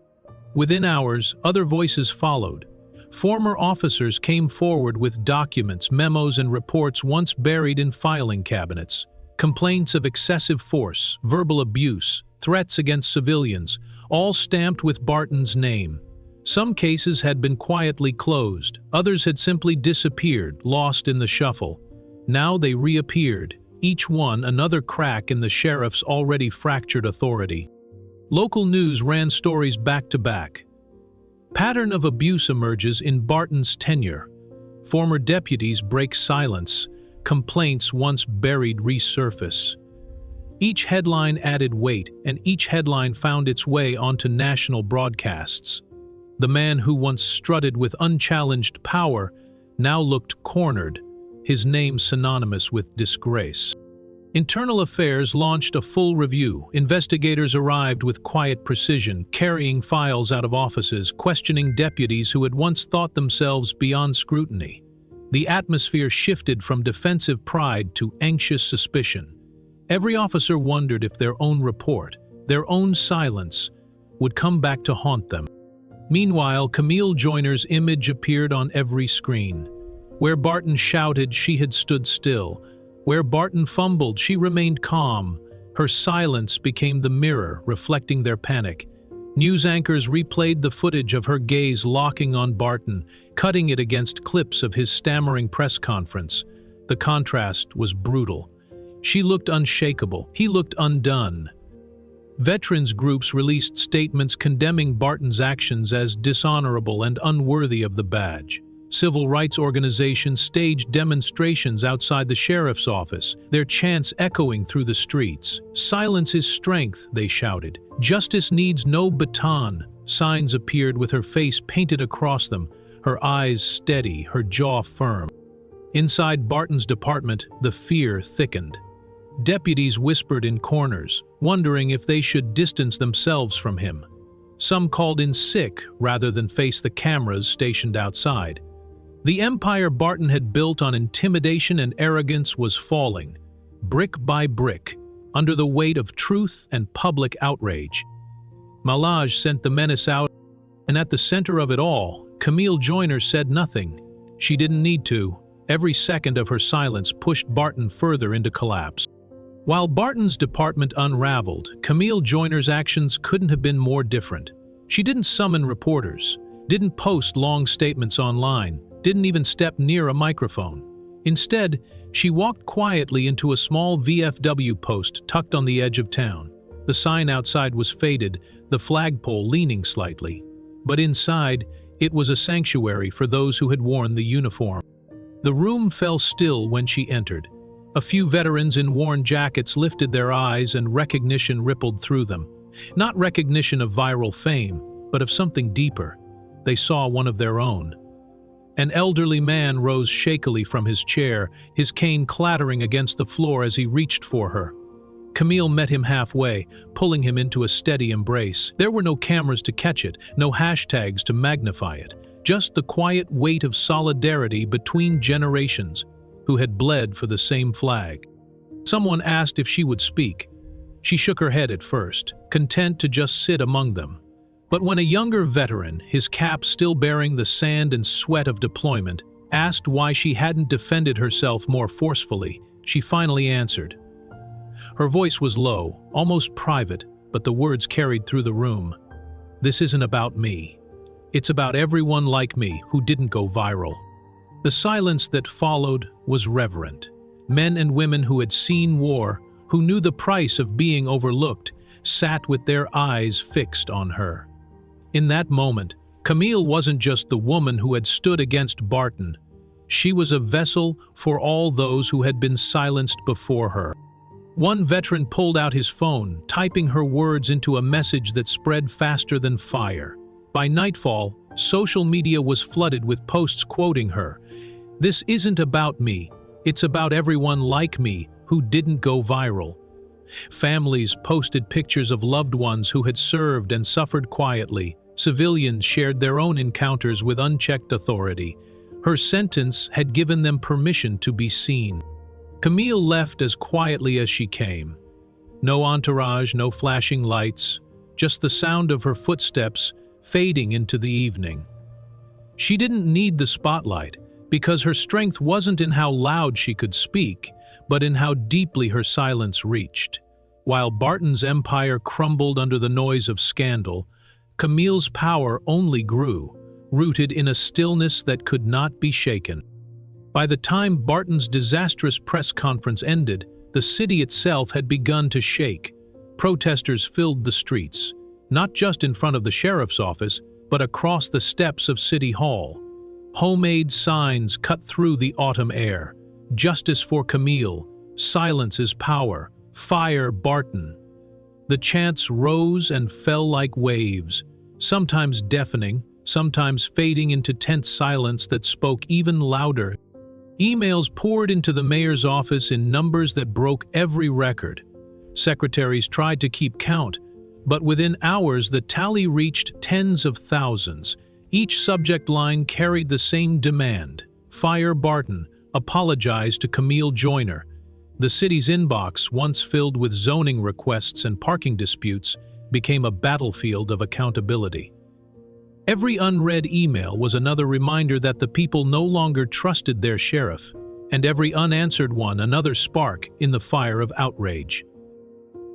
Within hours, other voices followed. Former officers came forward with documents, memos, and reports once buried in filing cabinets. Complaints of excessive force, verbal abuse, threats against civilians, all stamped with Barton's name. Some cases had been quietly closed, others had simply disappeared, lost in the shuffle. Now they reappeared, each one another crack in the sheriff's already fractured authority. Local news ran stories back to back. Pattern of abuse emerges in Barton's tenure. Former deputies break silence. Complaints once buried resurface. Each headline added weight, and each headline found its way onto national broadcasts. The man who once strutted with unchallenged power now looked cornered, his name synonymous with disgrace. Internal Affairs launched a full review. Investigators arrived with quiet precision, carrying files out of offices, questioning deputies who had once thought themselves beyond scrutiny. The atmosphere shifted from defensive pride to anxious suspicion. Every officer wondered if their own report, their own silence, would come back to haunt them. Meanwhile, Camille Joyner's image appeared on every screen. Where Barton shouted, she had stood still. Where Barton fumbled, she remained calm. Her silence became the mirror, reflecting their panic. News anchors replayed the footage of her gaze locking on Barton, cutting it against clips of his stammering press conference. The contrast was brutal. She looked unshakable. He looked undone. Veterans groups released statements condemning Barton's actions as dishonorable and unworthy of the badge. Civil rights organizations staged demonstrations outside the sheriff's office, their chants echoing through the streets. "Silence is strength," they shouted. "Justice needs no baton." Signs appeared with her face painted across them, her eyes steady, her jaw firm. Inside Barton's department, the fear thickened. Deputies whispered in corners, wondering if they should distance themselves from him. Some called in sick rather than face the cameras stationed outside. The empire Barton had built on intimidation and arrogance was falling, brick by brick, under the weight of truth and public outrage. Malaj sent the menace out, and at the center of it all, Camille Joyner said nothing. She didn't need to. Every second of her silence pushed Barton further into collapse. While Barton's department unraveled, Camille Joyner's actions couldn't have been more different. She didn't summon reporters, didn't post long statements online, didn't even step near a microphone. Instead, she walked quietly into a small VFW post tucked on the edge of town. The sign outside was faded, the flagpole leaning slightly. But inside, it was a sanctuary for those who had worn the uniform. The room fell still when she entered. A few veterans in worn jackets lifted their eyes and recognition rippled through them. Not recognition of viral fame, but of something deeper. They saw one of their own. An elderly man rose shakily from his chair, his cane clattering against the floor as he reached for her. Camille met him halfway, pulling him into a steady embrace. There were no cameras to catch it, no hashtags to magnify it, just the quiet weight of solidarity between generations who had bled for the same flag. Someone asked if she would speak. She shook her head at first, content to just sit among them. But when a younger veteran, his cap still bearing the sand and sweat of deployment, asked why she hadn't defended herself more forcefully, she finally answered. Her voice was low, almost private, but the words carried through the room. "This isn't about me. It's about everyone like me who didn't go viral." The silence that followed was reverent. Men and women who had seen war, who knew the price of being overlooked, sat with their eyes fixed on her. In that moment, Camille wasn't just the woman who had stood against Barton. She was a vessel for all those who had been silenced before her. One veteran pulled out his phone, typing her words into a message that spread faster than fire. By nightfall, social media was flooded with posts quoting her. "This isn't about me. It's about everyone like me who didn't go viral." Families posted pictures of loved ones who had served and suffered quietly. Civilians shared their own encounters with unchecked authority. Her sentence had given them permission to be seen. Camille left as quietly as she came. No entourage, no flashing lights, just the sound of her footsteps fading into the evening. She didn't need the spotlight, because her strength wasn't in how loud she could speak, but in how deeply her silence reached. While Barton's empire crumbled under the noise of scandal, Camille's power only grew, rooted in a stillness that could not be shaken. By the time Barton's disastrous press conference ended, the city itself had begun to shake. Protesters filled the streets, not just in front of the sheriff's office, but across the steps of City Hall. Homemade signs cut through the autumn air. Justice for Camille, silence is power, fire Barton. The chants rose and fell like waves, sometimes deafening, sometimes fading into tense silence that spoke even louder. Emails poured into the mayor's office in numbers that broke every record. Secretaries tried to keep count, but within hours the tally reached tens of thousands. Each subject line carried the same demand: fire Barton, apologize to Camille Joyner. The city's inbox, once filled with zoning requests and parking disputes, became a battlefield of accountability. Every unread email was another reminder that the people no longer trusted their sheriff, and every unanswered one another spark in the fire of outrage.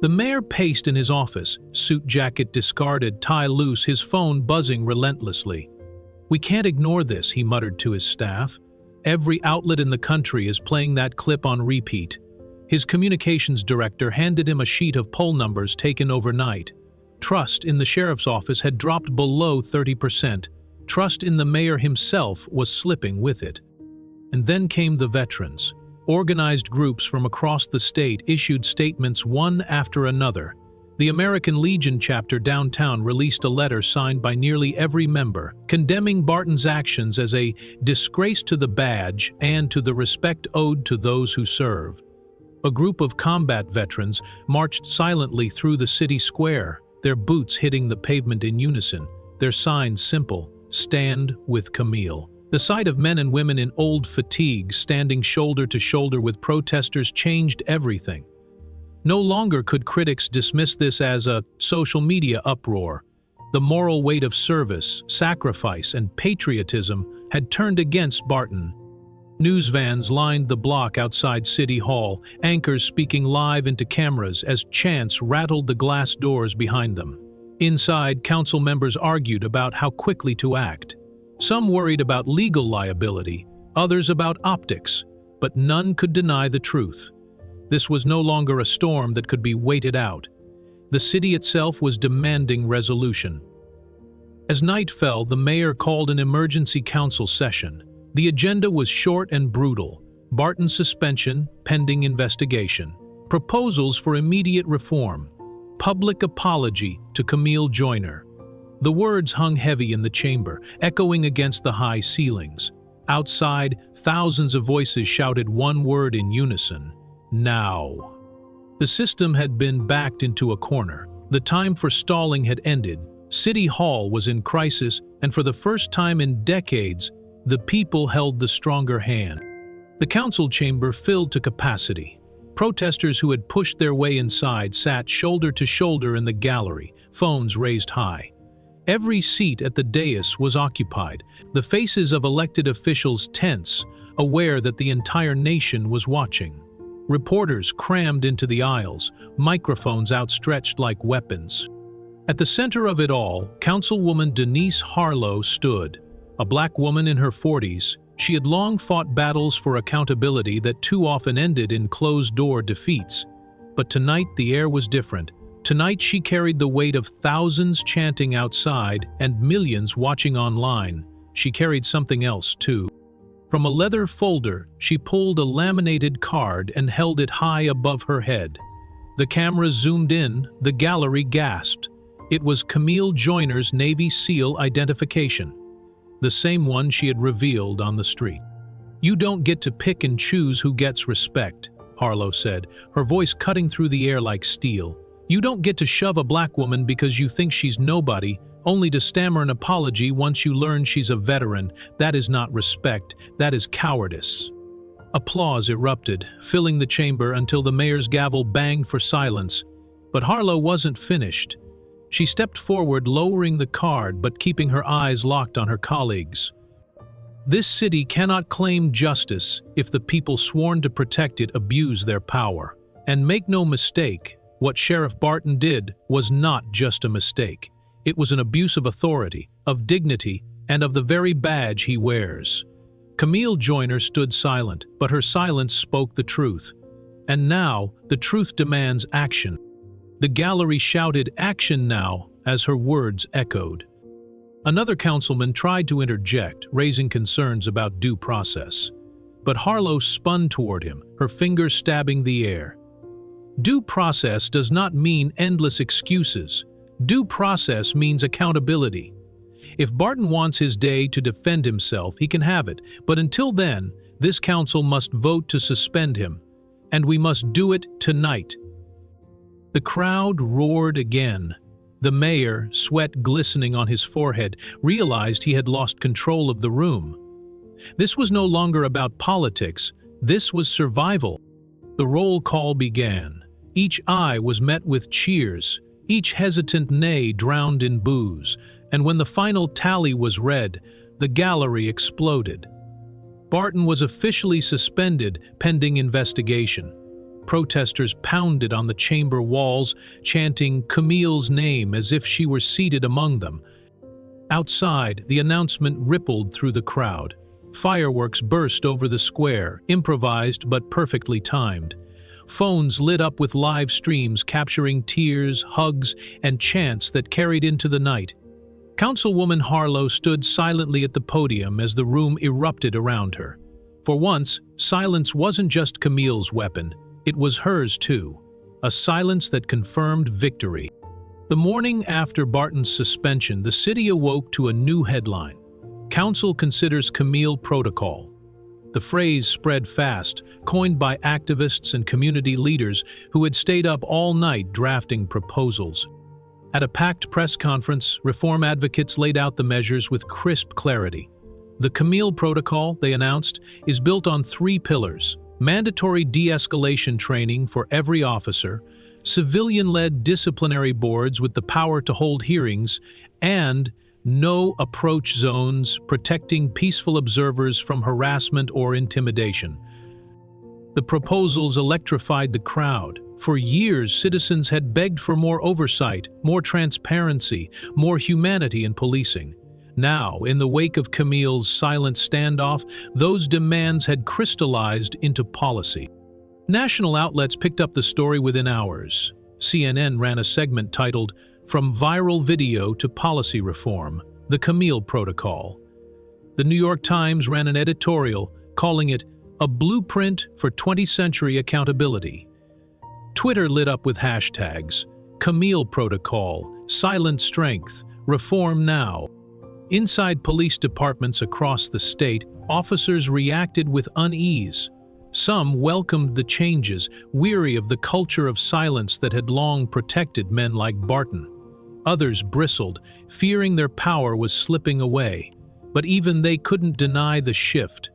The mayor paced in his office, suit jacket discarded, tie loose, his phone buzzing relentlessly. "We can't ignore this," he muttered to his staff. "Every outlet in the country is playing that clip on repeat." His communications director handed him a sheet of poll numbers taken overnight. Trust in the sheriff's office had dropped below 30%. Trust in the mayor himself was slipping with it. And then came the veterans. Organized groups from across the state issued statements one after another. The American Legion chapter downtown released a letter signed by nearly every member, condemning Barton's actions as a disgrace to the badge and to the respect owed to those who serve. A group of combat veterans marched silently through the city square, their boots hitting the pavement in unison, their signs simple: "Stand with Camille." The sight of men and women in old fatigues standing shoulder to shoulder with protesters changed everything. No longer could critics dismiss this as a social media uproar. The moral weight of service, sacrifice, and patriotism had turned against Barton. News vans lined the block outside City Hall, anchors speaking live into cameras as chants rattled the glass doors behind them. Inside, council members argued about how quickly to act. Some worried about legal liability, others about optics, but none could deny the truth. This was no longer a storm that could be waited out. The city itself was demanding resolution. As night fell, the mayor called an emergency council session. The agenda was short and brutal: Barton's suspension, pending investigation, proposals for immediate reform, public apology to Camille Joyner. The words hung heavy in the chamber, echoing against the high ceilings. Outside, thousands of voices shouted one word in unison: now. The system had been backed into a corner. The time for stalling had ended. City Hall was in crisis, and for the first time in decades, the people held the stronger hand. The council chamber filled to capacity. Protesters who had pushed their way inside sat shoulder to shoulder in the gallery, phones raised high. Every seat at the dais was occupied, the faces of elected officials tense, aware that the entire nation was watching. Reporters crammed into the aisles, microphones outstretched like weapons. At the center of it all, Councilwoman Denise Harlow stood. A black woman in her 40s, she had long fought battles for accountability that too often ended in closed-door defeats. But tonight the air was different. Tonight she carried the weight of thousands chanting outside and millions watching online. She carried something else, too. From a leather folder, she pulled a laminated card and held it high above her head. The camera zoomed in, the gallery gasped. It was Camille Joyner's Navy SEAL identification, the same one she had revealed on the street. "You don't get to pick and choose who gets respect," Harlow said, her voice cutting through the air like steel. "You don't get to shove a black woman because you think she's nobody, only to stammer an apology once you learn she's a veteran. That is not respect, that is cowardice." Applause erupted, filling the chamber until the mayor's gavel banged for silence. But Harlow wasn't finished. She stepped forward, lowering the card but keeping her eyes locked on her colleagues. This city cannot claim justice if the people sworn to protect it abuse their power. And make no mistake, what Sheriff Barton did was not just a mistake. It was an abuse of authority, of dignity, and of the very badge he wears. Camille Joyner stood silent, but her silence spoke the truth. And now, the truth demands action. The gallery shouted action now as her words echoed. Another councilman tried to interject, raising concerns about due process. But Harlow spun toward him, her fingers stabbing the air. Due process does not mean endless excuses. Due process means accountability. If Barton wants his day to defend himself, he can have it, but until then, this council must vote to suspend him. And we must do it tonight. The crowd roared again. The mayor, sweat glistening on his forehead, realized he had lost control of the room. This was no longer about politics, this was survival. The roll call began. Each eye was met with cheers, each hesitant nay drowned in boos, and when the final tally was read, the gallery exploded. Barton was officially suspended pending investigation. Protesters pounded on the chamber walls, chanting Camille's name as if she were seated among them. Outside, the announcement rippled through the crowd. Fireworks burst over the square, improvised but perfectly timed. Phones lit up with live streams capturing tears, hugs, and chants that carried into the night. Councilwoman Harlow stood silently at the podium as the room erupted around her. For once, silence wasn't just Camille's weapon, it was hers too. A silence that confirmed victory. The morning after Barton's suspension, the city awoke to a new headline. Council considers Camille protocol. The phrase spread fast, coined by activists and community leaders who had stayed up all night drafting proposals. At a packed press conference, reform advocates laid out the measures with crisp clarity. The Camille Protocol, they announced, is built on 3 pillars: mandatory de-escalation training for every officer, civilian-led disciplinary boards with the power to hold hearings, and no approach zones protecting peaceful observers from harassment or intimidation. The proposals electrified the crowd. For years, citizens had begged for more oversight, more transparency, more humanity in policing. Now, in the wake of Camille's silent standoff, those demands had crystallized into policy. National outlets picked up the story within hours. CNN ran a segment titled, "From Viral Video to Policy Reform, the Camille Protocol." The New York Times ran an editorial calling it a blueprint for 20th century accountability. Twitter lit up with hashtags, Camille Protocol, Silent Strength, Reform Now. Inside police departments across the state, officers reacted with unease. Some welcomed the changes, weary of the culture of silence that had long protected men like Barton. Others bristled, fearing their power was slipping away. But even they couldn't deny the shift.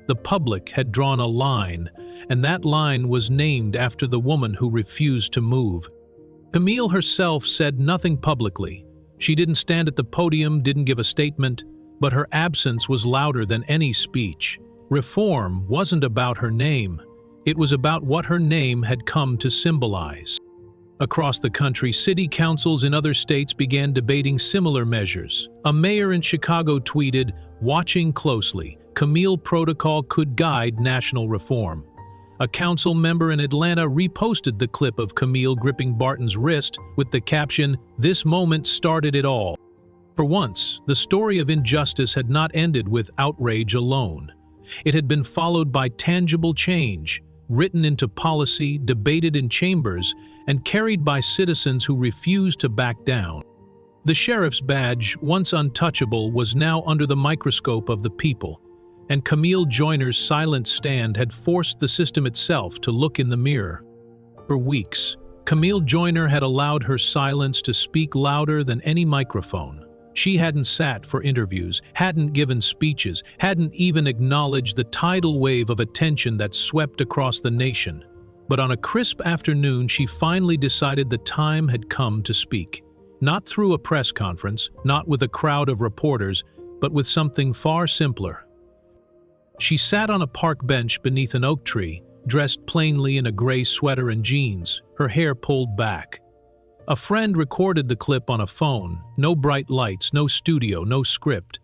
The public had drawn a line, and that line was named after the woman who refused to move. Camille herself said nothing publicly. She didn't stand at the podium, didn't give a statement, but her absence was louder than any speech. Reform wasn't about her name. It was about what her name had come to symbolize. Across the country, city councils in other states began debating similar measures. A mayor in Chicago tweeted, "Watching closely, Camille Protocol could guide national reform." A council member in Atlanta reposted the clip of Camille gripping Barton's wrist with the caption, "This moment started it all." For once, the story of injustice had not ended with outrage alone. It had been followed by tangible change, written into policy, debated in chambers, and carried by citizens who refused to back down. The sheriff's badge, once untouchable, was now under the microscope of the people, and Camille Joyner's silent stand had forced the system itself to look in the mirror. For weeks, Camille Joyner had allowed her silence to speak louder than any microphone. She hadn't sat for interviews, hadn't given speeches, hadn't even acknowledged the tidal wave of attention that swept across the nation. But on a crisp afternoon, she finally decided the time had come to speak. Not through a press conference, not with a crowd of reporters, but with something far simpler. She sat on a park bench beneath an oak tree, dressed plainly in a gray sweater and jeans, her hair pulled back. A friend recorded the clip on a phone, no bright lights, no studio, no script.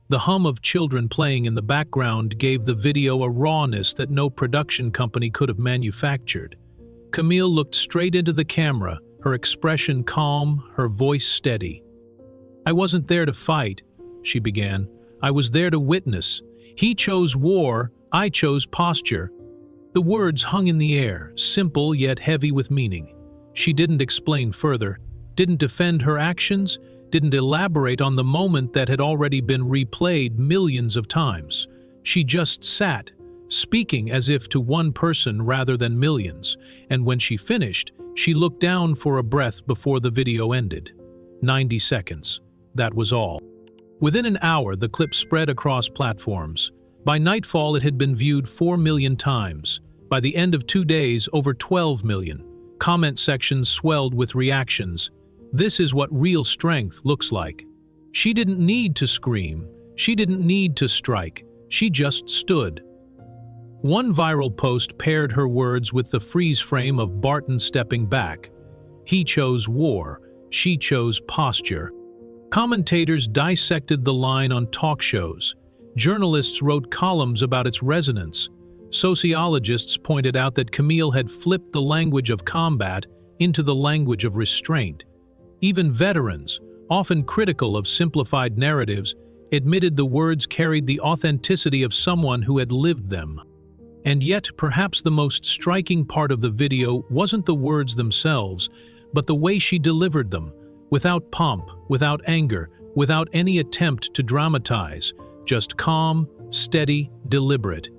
The hum of children playing in the background gave the video a rawness that no production company could have manufactured. Camille looked straight into the camera, her expression calm, her voice steady. "I wasn't there to fight," she began. "I was there to witness. He chose war, I chose posture." The words hung in the air, simple yet heavy with meaning. She didn't explain further, didn't defend her actions, didn't elaborate on the moment that had already been replayed millions of times. She just sat, speaking as if to one person rather than millions, and when she finished, she looked down for a breath before the video ended. 90 seconds. That was all. Within an hour, the clip spread across platforms. By nightfall, it had been viewed 4 million times. By the end of 2 days, over 12 million. Comment sections swelled with reactions. This is what real strength looks like. She didn't need to scream. She didn't need to strike. She just stood. One viral post paired her words with the freeze frame of Barton stepping back. He chose war. She chose posture. Commentators dissected the line on talk shows. Journalists wrote columns about its resonance. Sociologists pointed out that Camille had flipped the language of combat into the language of restraint. Even veterans, often critical of simplified narratives, admitted the words carried the authenticity of someone who had lived them. And yet, perhaps the most striking part of the video wasn't the words themselves, but the way she delivered them, without pomp, without anger, without any attempt to dramatize, just calm, steady, deliberate.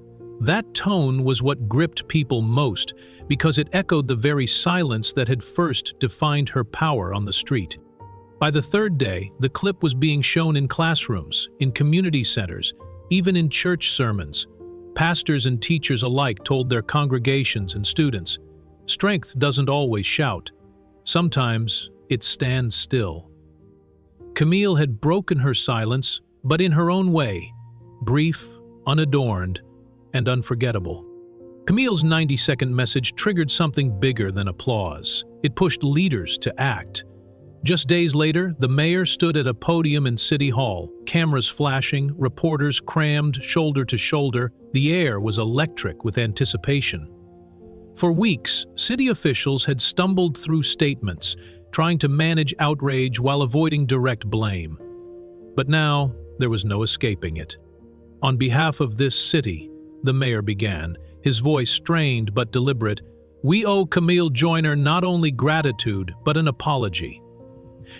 That tone was what gripped people most, because it echoed the very silence that had first defined her power on the street. By the third day, the clip was being shown in classrooms, in community centers, even in church sermons. Pastors and teachers alike told their congregations and students, "Strength doesn't always shout. Sometimes it stands still." Camille had broken her silence, but in her own way, brief, unadorned, and unforgettable. Camille's 90-second message triggered something bigger than applause. It pushed leaders to act. Just days later, the mayor stood at a podium in City Hall, cameras flashing, reporters crammed shoulder to shoulder. The air was electric with anticipation. For weeks, city officials had stumbled through statements, trying to manage outrage while avoiding direct blame. But now, there was no escaping it. On behalf of this city, the mayor began, his voice strained but deliberate, "We owe Camille Joyner not only gratitude, but an apology.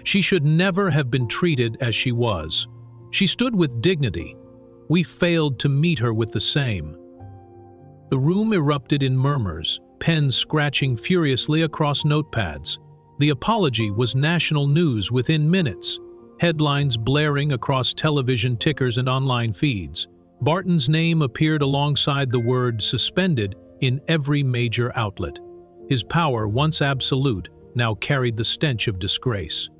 She should never have been treated as she was. She stood with dignity. We failed to meet her with the same." The room erupted in murmurs, pens scratching furiously across notepads. The apology was national news within minutes, headlines blaring across television tickers and online feeds. Barton's name appeared alongside the word "suspended" in every major outlet. His power, once absolute, now carried the stench of disgrace.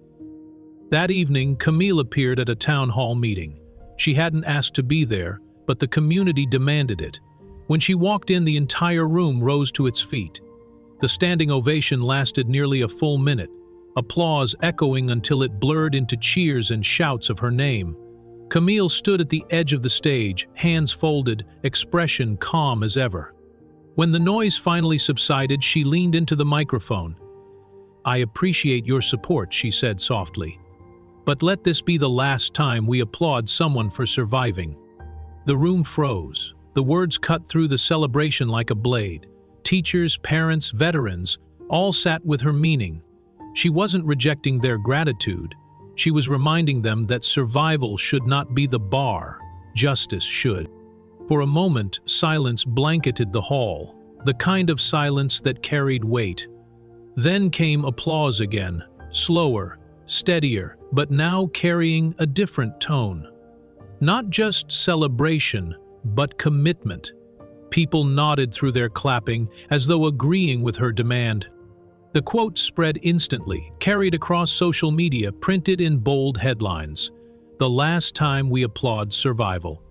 That evening, Camille appeared at a town hall meeting. She hadn't asked to be there, but the community demanded it. When she walked in, the entire room rose to its feet. The standing ovation lasted nearly a full minute, applause echoing until it blurred into cheers and shouts of her name. Camille stood at the edge of the stage, hands folded, expression calm as ever. When the noise finally subsided, she leaned into the microphone. "I appreciate your support," she said softly. "But let this be the last time we applaud someone for surviving." The room froze. The words cut through the celebration like a blade. Teachers, parents, veterans, all sat with her meaning. She wasn't rejecting their gratitude. She was reminding them that survival should not be the bar, justice should. For a moment, silence blanketed the hall, the kind of silence that carried weight. Then came applause again, slower, steadier, but now carrying a different tone. Not just celebration, but commitment. People nodded through their clapping, as though agreeing with her demand. The quote spread instantly, carried across social media, printed in bold headlines. "The last time we applaud survival."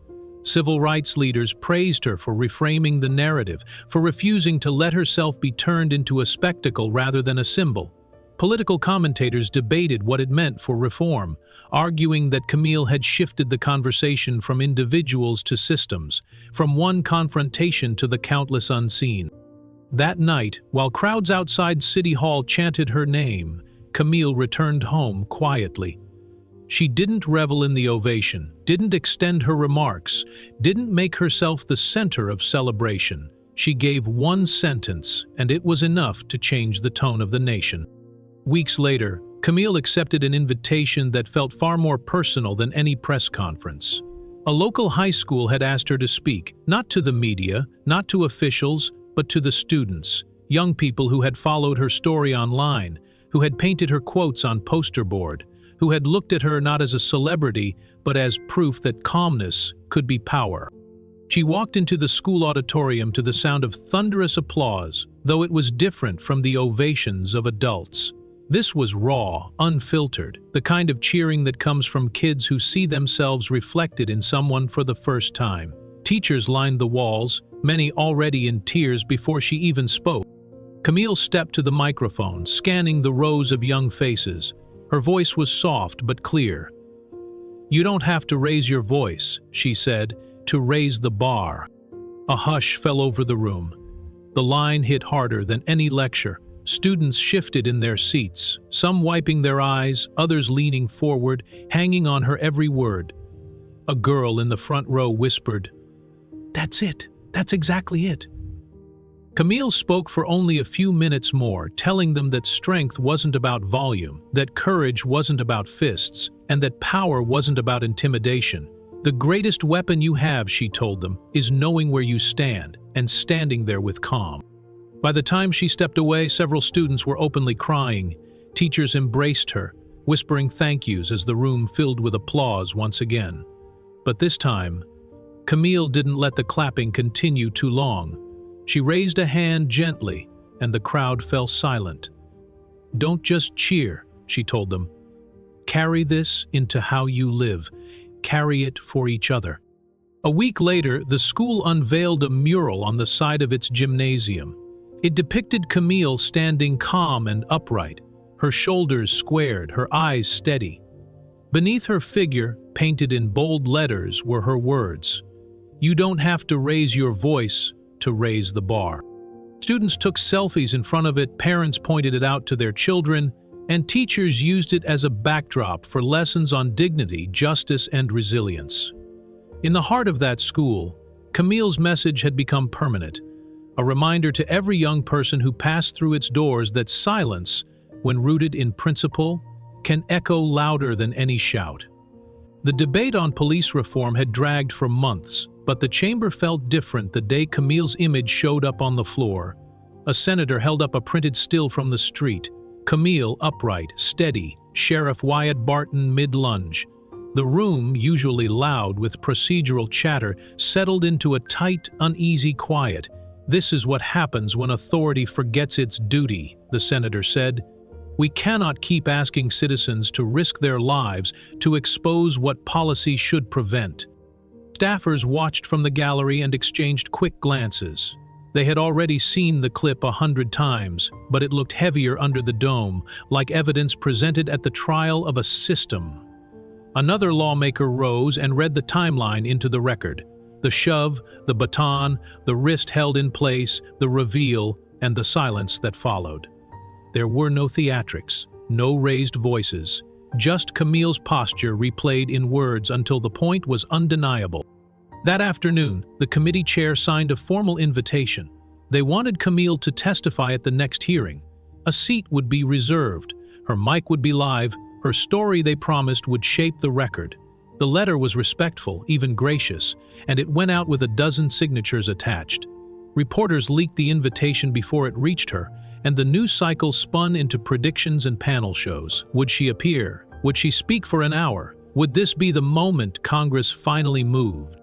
Civil rights leaders praised her for reframing the narrative, for refusing to let herself be turned into a spectacle rather than a symbol. Political commentators debated what it meant for reform, arguing that Camille had shifted the conversation from individuals to systems, from one confrontation to the countless unseen. That night, while crowds outside City Hall chanted her name, Camille returned home quietly. She didn't revel in the ovation, didn't extend her remarks, didn't make herself the center of celebration. She gave one sentence, and it was enough to change the tone of the nation. Weeks later, Camille accepted an invitation that felt far more personal than any press conference. A local high school had asked her to speak, not to the media, not to officials, but to the students, young people who had followed her story online, who had painted her quotes on poster board, who had looked at her not as a celebrity, but as proof that calmness could be power. She walked into the school auditorium to the sound of thunderous applause, though it was different from the ovations of adults. This was raw, unfiltered, the kind of cheering that comes from kids who see themselves reflected in someone for the first time. Teachers lined the walls, many already in tears before she even spoke. Camille stepped to the microphone, scanning the rows of young faces. Her voice was soft but clear. "You don't have to raise your voice," she said, "to raise the bar." A hush fell over the room. The line hit harder than any lecture. Students shifted in their seats, some wiping their eyes, others leaning forward, hanging on her every word. A girl in the front row whispered, "That's it. That's exactly it." Camille spoke for only a few minutes more, telling them that strength wasn't about volume, that courage wasn't about fists, and that power wasn't about intimidation. "The greatest weapon you have," she told them, "is knowing where you stand, and standing there with calm." By the time she stepped away, several students were openly crying. Teachers embraced her, whispering thank yous as the room filled with applause once again. But this time, Camille didn't let the clapping continue too long. She raised a hand gently, and the crowd fell silent. "Don't just cheer," she told them. "Carry this into how you live. Carry it for each other." A week later, the school unveiled a mural on the side of its gymnasium. It depicted Camille standing calm and upright, her shoulders squared, her eyes steady. Beneath her figure, painted in bold letters, were her words, "You don't have to raise your voice to raise the bar." Students took selfies in front of it, parents pointed it out to their children, and teachers used it as a backdrop for lessons on dignity, justice, and resilience. In the heart of that school, Camille's message had become permanent, a reminder to every young person who passed through its doors that silence, when rooted in principle, can echo louder than any shout. The debate on police reform had dragged for months, but the chamber felt different the day Camille's image showed up on the floor. A senator held up a printed still from the street. Camille upright, steady, Sheriff Wyatt Barton mid-lunge. The room, usually loud with procedural chatter, settled into a tight, uneasy quiet. "This is what happens when authority forgets its duty," the senator said. "We cannot keep asking citizens to risk their lives to expose what policy should prevent." Staffers watched from the gallery and exchanged quick glances. They had already seen the clip 100 times, but it looked heavier under the dome, like evidence presented at the trial of a system. Another lawmaker rose and read the timeline into the record. The shove, the baton, the wrist held in place, the reveal, and the silence that followed. There were no theatrics, no raised voices, just Camille's posture replayed in words until the point was undeniable. That afternoon, the committee chair signed a formal invitation. They wanted Camille to testify at the next hearing. A seat would be reserved, her mic would be live, her story, they promised, would shape the record. The letter was respectful, even gracious, and it went out with a dozen signatures attached. Reporters leaked the invitation before it reached her, and the news cycle spun into predictions and panel shows. Would she appear? Would she speak for an hour? Would this be the moment Congress finally moved?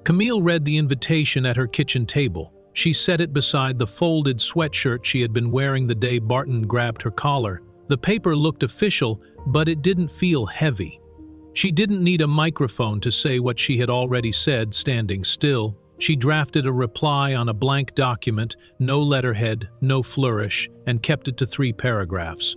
Camille read the invitation at her kitchen table. She set it beside the folded sweatshirt she had been wearing the day Barton grabbed her collar. The paper looked official, but it didn't feel heavy. She didn't need a microphone to say what she had already said standing still. She drafted a reply on a blank document, no letterhead, no flourish, and kept it to 3 paragraphs.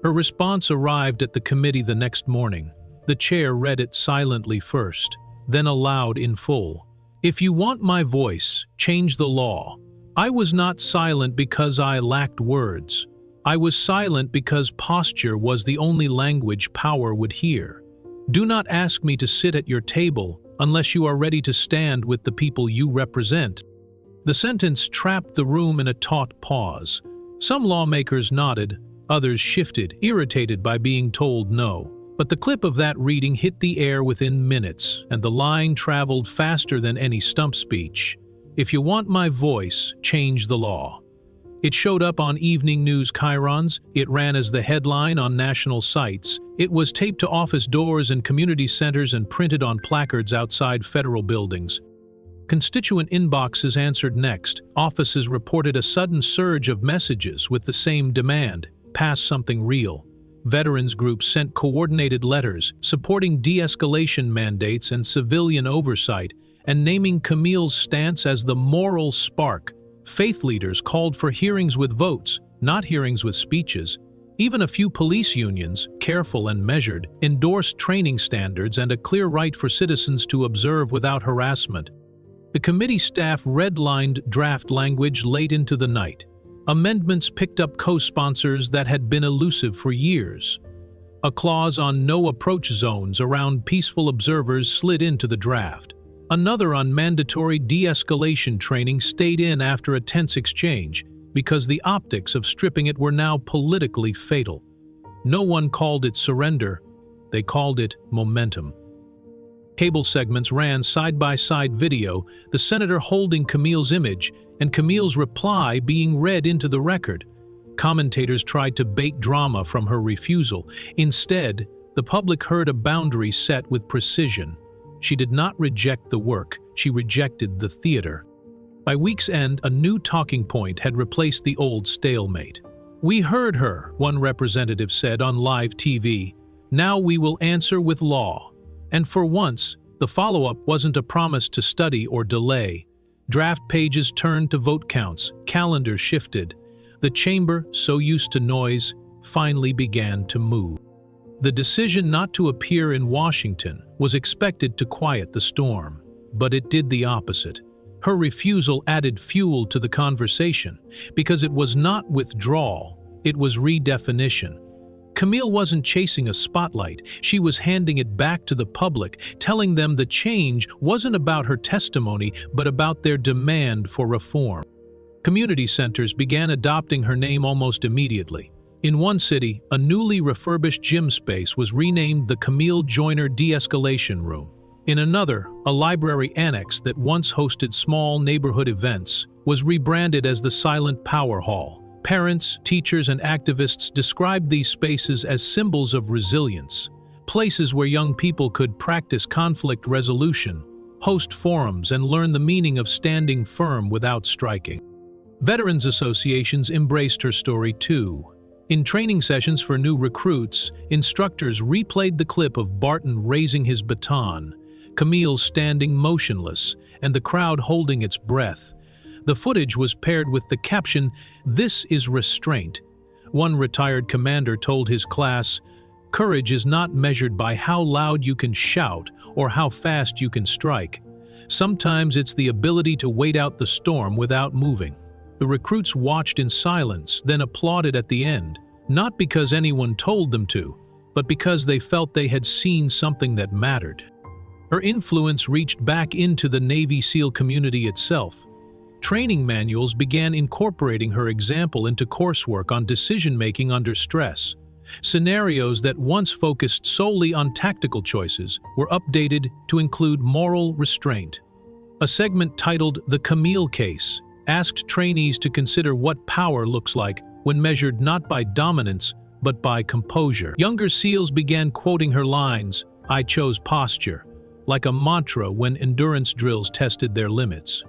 Her response arrived at the committee the next morning. The chair read it silently first, then aloud in full. If you want my voice, change the law. I was not silent because I lacked words. I was silent because posture was the only language power would hear. Do not ask me to sit at your table unless you are ready to stand with the people you represent. The sentence trapped the room in a taut pause. Some lawmakers nodded, others shifted, irritated by being told no. But the clip of that reading hit the air within minutes, and the line traveled faster than any stump speech. If you want my voice, change the law. It showed up on evening news chyrons, it ran as the headline on national sites, it was taped to office doors and community centers and printed on placards outside federal buildings. Constituent inboxes answered next. Offices reported a sudden surge of messages with the same demand: pass something real. Veterans groups sent coordinated letters supporting de-escalation mandates and civilian oversight and naming Camille's stance as the moral spark. Faith leaders called for hearings with votes, not hearings with speeches. Even a few police unions, careful and measured, endorsed training standards and a clear right for citizens to observe without harassment. The committee staff redlined draft language late into the night. Amendments picked up co-sponsors that had been elusive for years. A clause on no approach zones around peaceful observers slid into the draft. Another on mandatory de-escalation training stayed in after a tense exchange, because the optics of stripping it were now politically fatal. No one called it surrender, they called it momentum. Cable segments ran side-by-side video, the senator holding Camille's image, and Camille's reply being read into the record. Commentators tried to bait drama from her refusal. Instead, the public heard a boundary set with precision. She did not reject the work, she rejected the theater. By week's end, a new talking point had replaced the old stalemate. "We heard her," one representative said on live TV. "Now we will answer with law." And for once, the follow-up wasn't a promise to study or delay. Draft pages turned to vote counts, calendars shifted. The chamber, so used to noise, finally began to move. The decision not to appear in Washington was expected to quiet the storm, but it did the opposite. Her refusal added fuel to the conversation, because it was not withdrawal, it was redefinition. Camille wasn't chasing a spotlight, she was handing it back to the public, telling them the change wasn't about her testimony, but about their demand for reform. Community centers began adopting her name almost immediately. In one city, a newly refurbished gym space was renamed the Camille Joyner De-Escalation Room. In another, a library annex that once hosted small neighborhood events was rebranded as the Silent Power Hall. Parents, teachers, and activists described these spaces as symbols of resilience, places where young people could practice conflict resolution, host forums, and learn the meaning of standing firm without striking. Veterans associations embraced her story too. In training sessions for new recruits, instructors replayed the clip of Barton raising his baton, Camille standing motionless, and the crowd holding its breath. The footage was paired with the caption, "This is restraint." One retired commander told his class, "Courage is not measured by how loud you can shout or how fast you can strike. Sometimes it's the ability to wait out the storm without moving." The recruits watched in silence, then applauded at the end, not because anyone told them to, but because they felt they had seen something that mattered. Her influence reached back into the Navy SEAL community itself. Training manuals began incorporating her example into coursework on decision-making under stress. Scenarios that once focused solely on tactical choices were updated to include moral restraint. A segment titled "The Camille Case" asked trainees to consider what power looks like when measured not by dominance, but by composure. Younger SEALs began quoting her lines, "I chose posture," like a mantra when endurance drills tested their limits.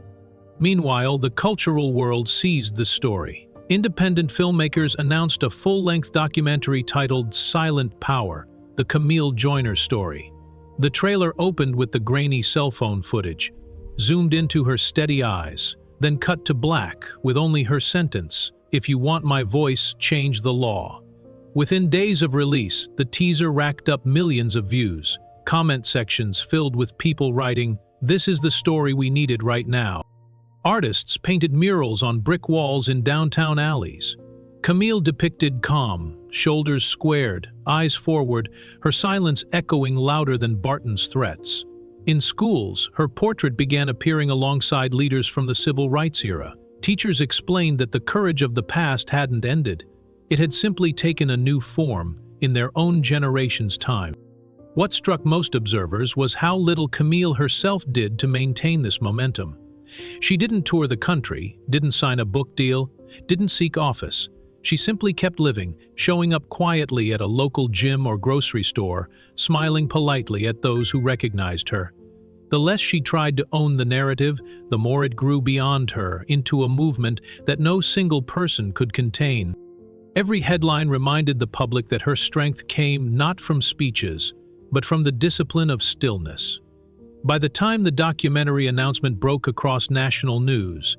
Meanwhile, the cultural world seized the story. Independent filmmakers announced a full-length documentary titled Silent Power, the Camille Joyner story. The trailer opened with the grainy cell phone footage, zoomed into her steady eyes, then cut to black with only her sentence, "If you want my voice, change the law." Within days of release, the teaser racked up millions of views, comment sections filled with people writing, "This is the story we needed right now." Artists painted murals on brick walls in downtown alleys. Camille depicted calm, shoulders squared, eyes forward, her silence echoing louder than Barton's threats. In schools, her portrait began appearing alongside leaders from the civil rights era. Teachers explained that the courage of the past hadn't ended. It had simply taken a new form in their own generation's time. What struck most observers was how little Camille herself did to maintain this momentum. She didn't tour the country, didn't sign a book deal, didn't seek office. She simply kept living, showing up quietly at a local gym or grocery store, smiling politely at those who recognized her. The less she tried to own the narrative, the more it grew beyond her, into a movement that no single person could contain. Every headline reminded the public that her strength came not from speeches, but from the discipline of stillness. By the time the documentary announcement broke across national news,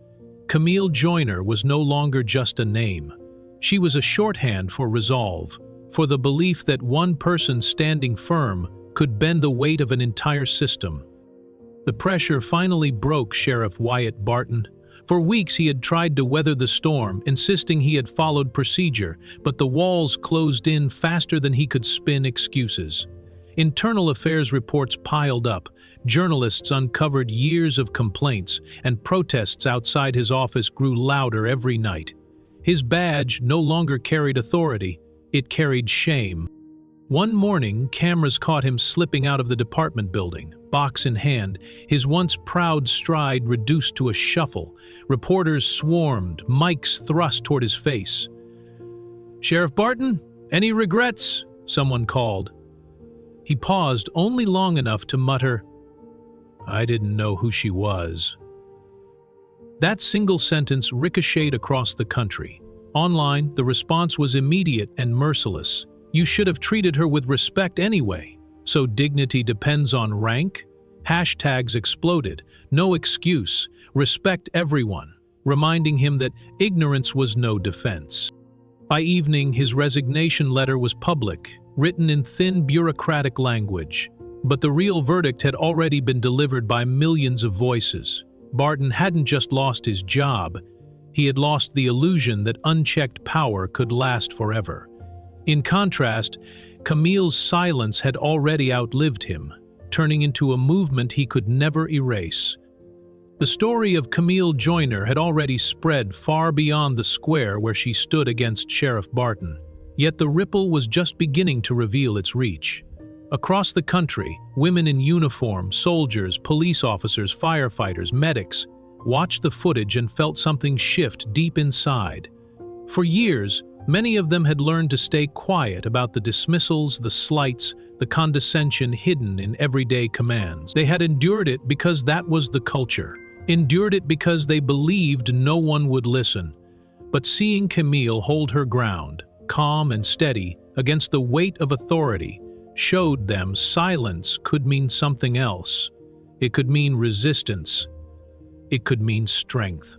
Camille Joyner was no longer just a name. She was a shorthand for resolve, for the belief that one person standing firm could bend the weight of an entire system. The pressure finally broke Sheriff Wyatt Barton. For weeks he had tried to weather the storm, insisting he had followed procedure, but the walls closed in faster than he could spin excuses. Internal affairs reports piled up, journalists uncovered years of complaints, and protests outside his office grew louder every night. His badge no longer carried authority, it carried shame. One morning, cameras caught him slipping out of the department building, box in hand, his once proud stride reduced to a shuffle. Reporters swarmed, mics thrust toward his face. "Sheriff Barton, any regrets?" someone called. He paused only long enough to mutter, "I didn't know who she was." That single sentence ricocheted across the country. Online, the response was immediate and merciless. "You should have treated her with respect anyway. So dignity depends on rank?" Hashtags exploded. "No excuse. Respect everyone," reminding him that ignorance was no defense. By evening, his resignation letter was public, written in thin bureaucratic language. But the real verdict had already been delivered by millions of voices. Barton hadn't just lost his job, he had lost the illusion that unchecked power could last forever. In contrast, Camille's silence had already outlived him, turning into a movement he could never erase. The story of Camille Joyner had already spread far beyond the square where she stood against Sheriff Barton. Yet the ripple was just beginning to reveal its reach. Across the country, women in uniform, soldiers, police officers, firefighters, medics, watched the footage and felt something shift deep inside. For years, many of them had learned to stay quiet about the dismissals, the slights, the condescension hidden in everyday commands. They had endured it because that was the culture. Endured it because they believed no one would listen. But seeing Camille hold her ground, calm and steady, against the weight of authority, showed them silence could mean something else. It could mean resistance. It could mean strength.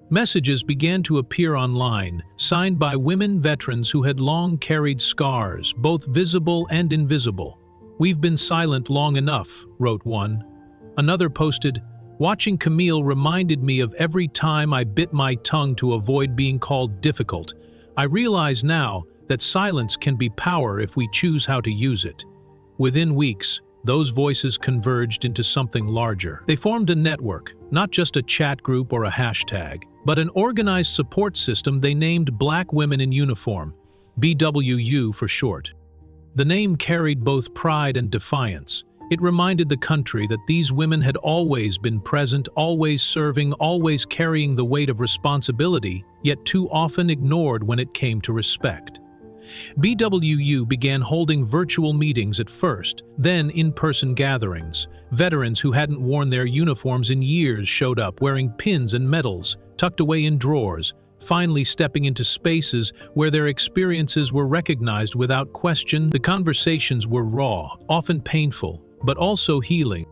Messages began to appear online, signed by women veterans who had long carried scars, both visible and invisible. "We've been silent long enough," wrote one. Another posted, "Watching Camille reminded me of every time I bit my tongue to avoid being called difficult. I realize now that silence can be power if we choose how to use it." Within weeks, those voices converged into something larger. They formed a network, not just a chat group or a hashtag, but an organized support system they named Black Women in Uniform, BWU for short. The name carried both pride and defiance. It reminded the country that these women had always been present, always serving, always carrying the weight of responsibility, yet too often ignored when it came to respect. BWU began holding virtual meetings at first, then in-person gatherings. Veterans who hadn't worn their uniforms in years showed up wearing pins and medals, tucked away in drawers, finally stepping into spaces where their experiences were recognized without question. The conversations were raw, often painful, but also healing.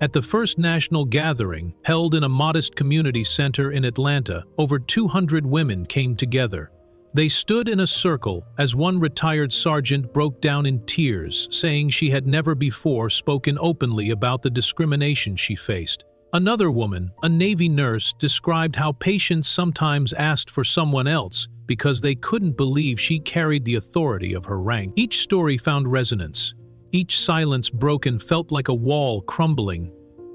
At the first national gathering, held in a modest community center in Atlanta, over 200 women came together. They stood in a circle as one retired sergeant broke down in tears, saying she had never before spoken openly about the discrimination she faced. Another woman, a Navy nurse, described how patients sometimes asked for someone else because they couldn't believe she carried the authority of her rank. Each story found resonance. Each silence broken felt like a wall crumbling.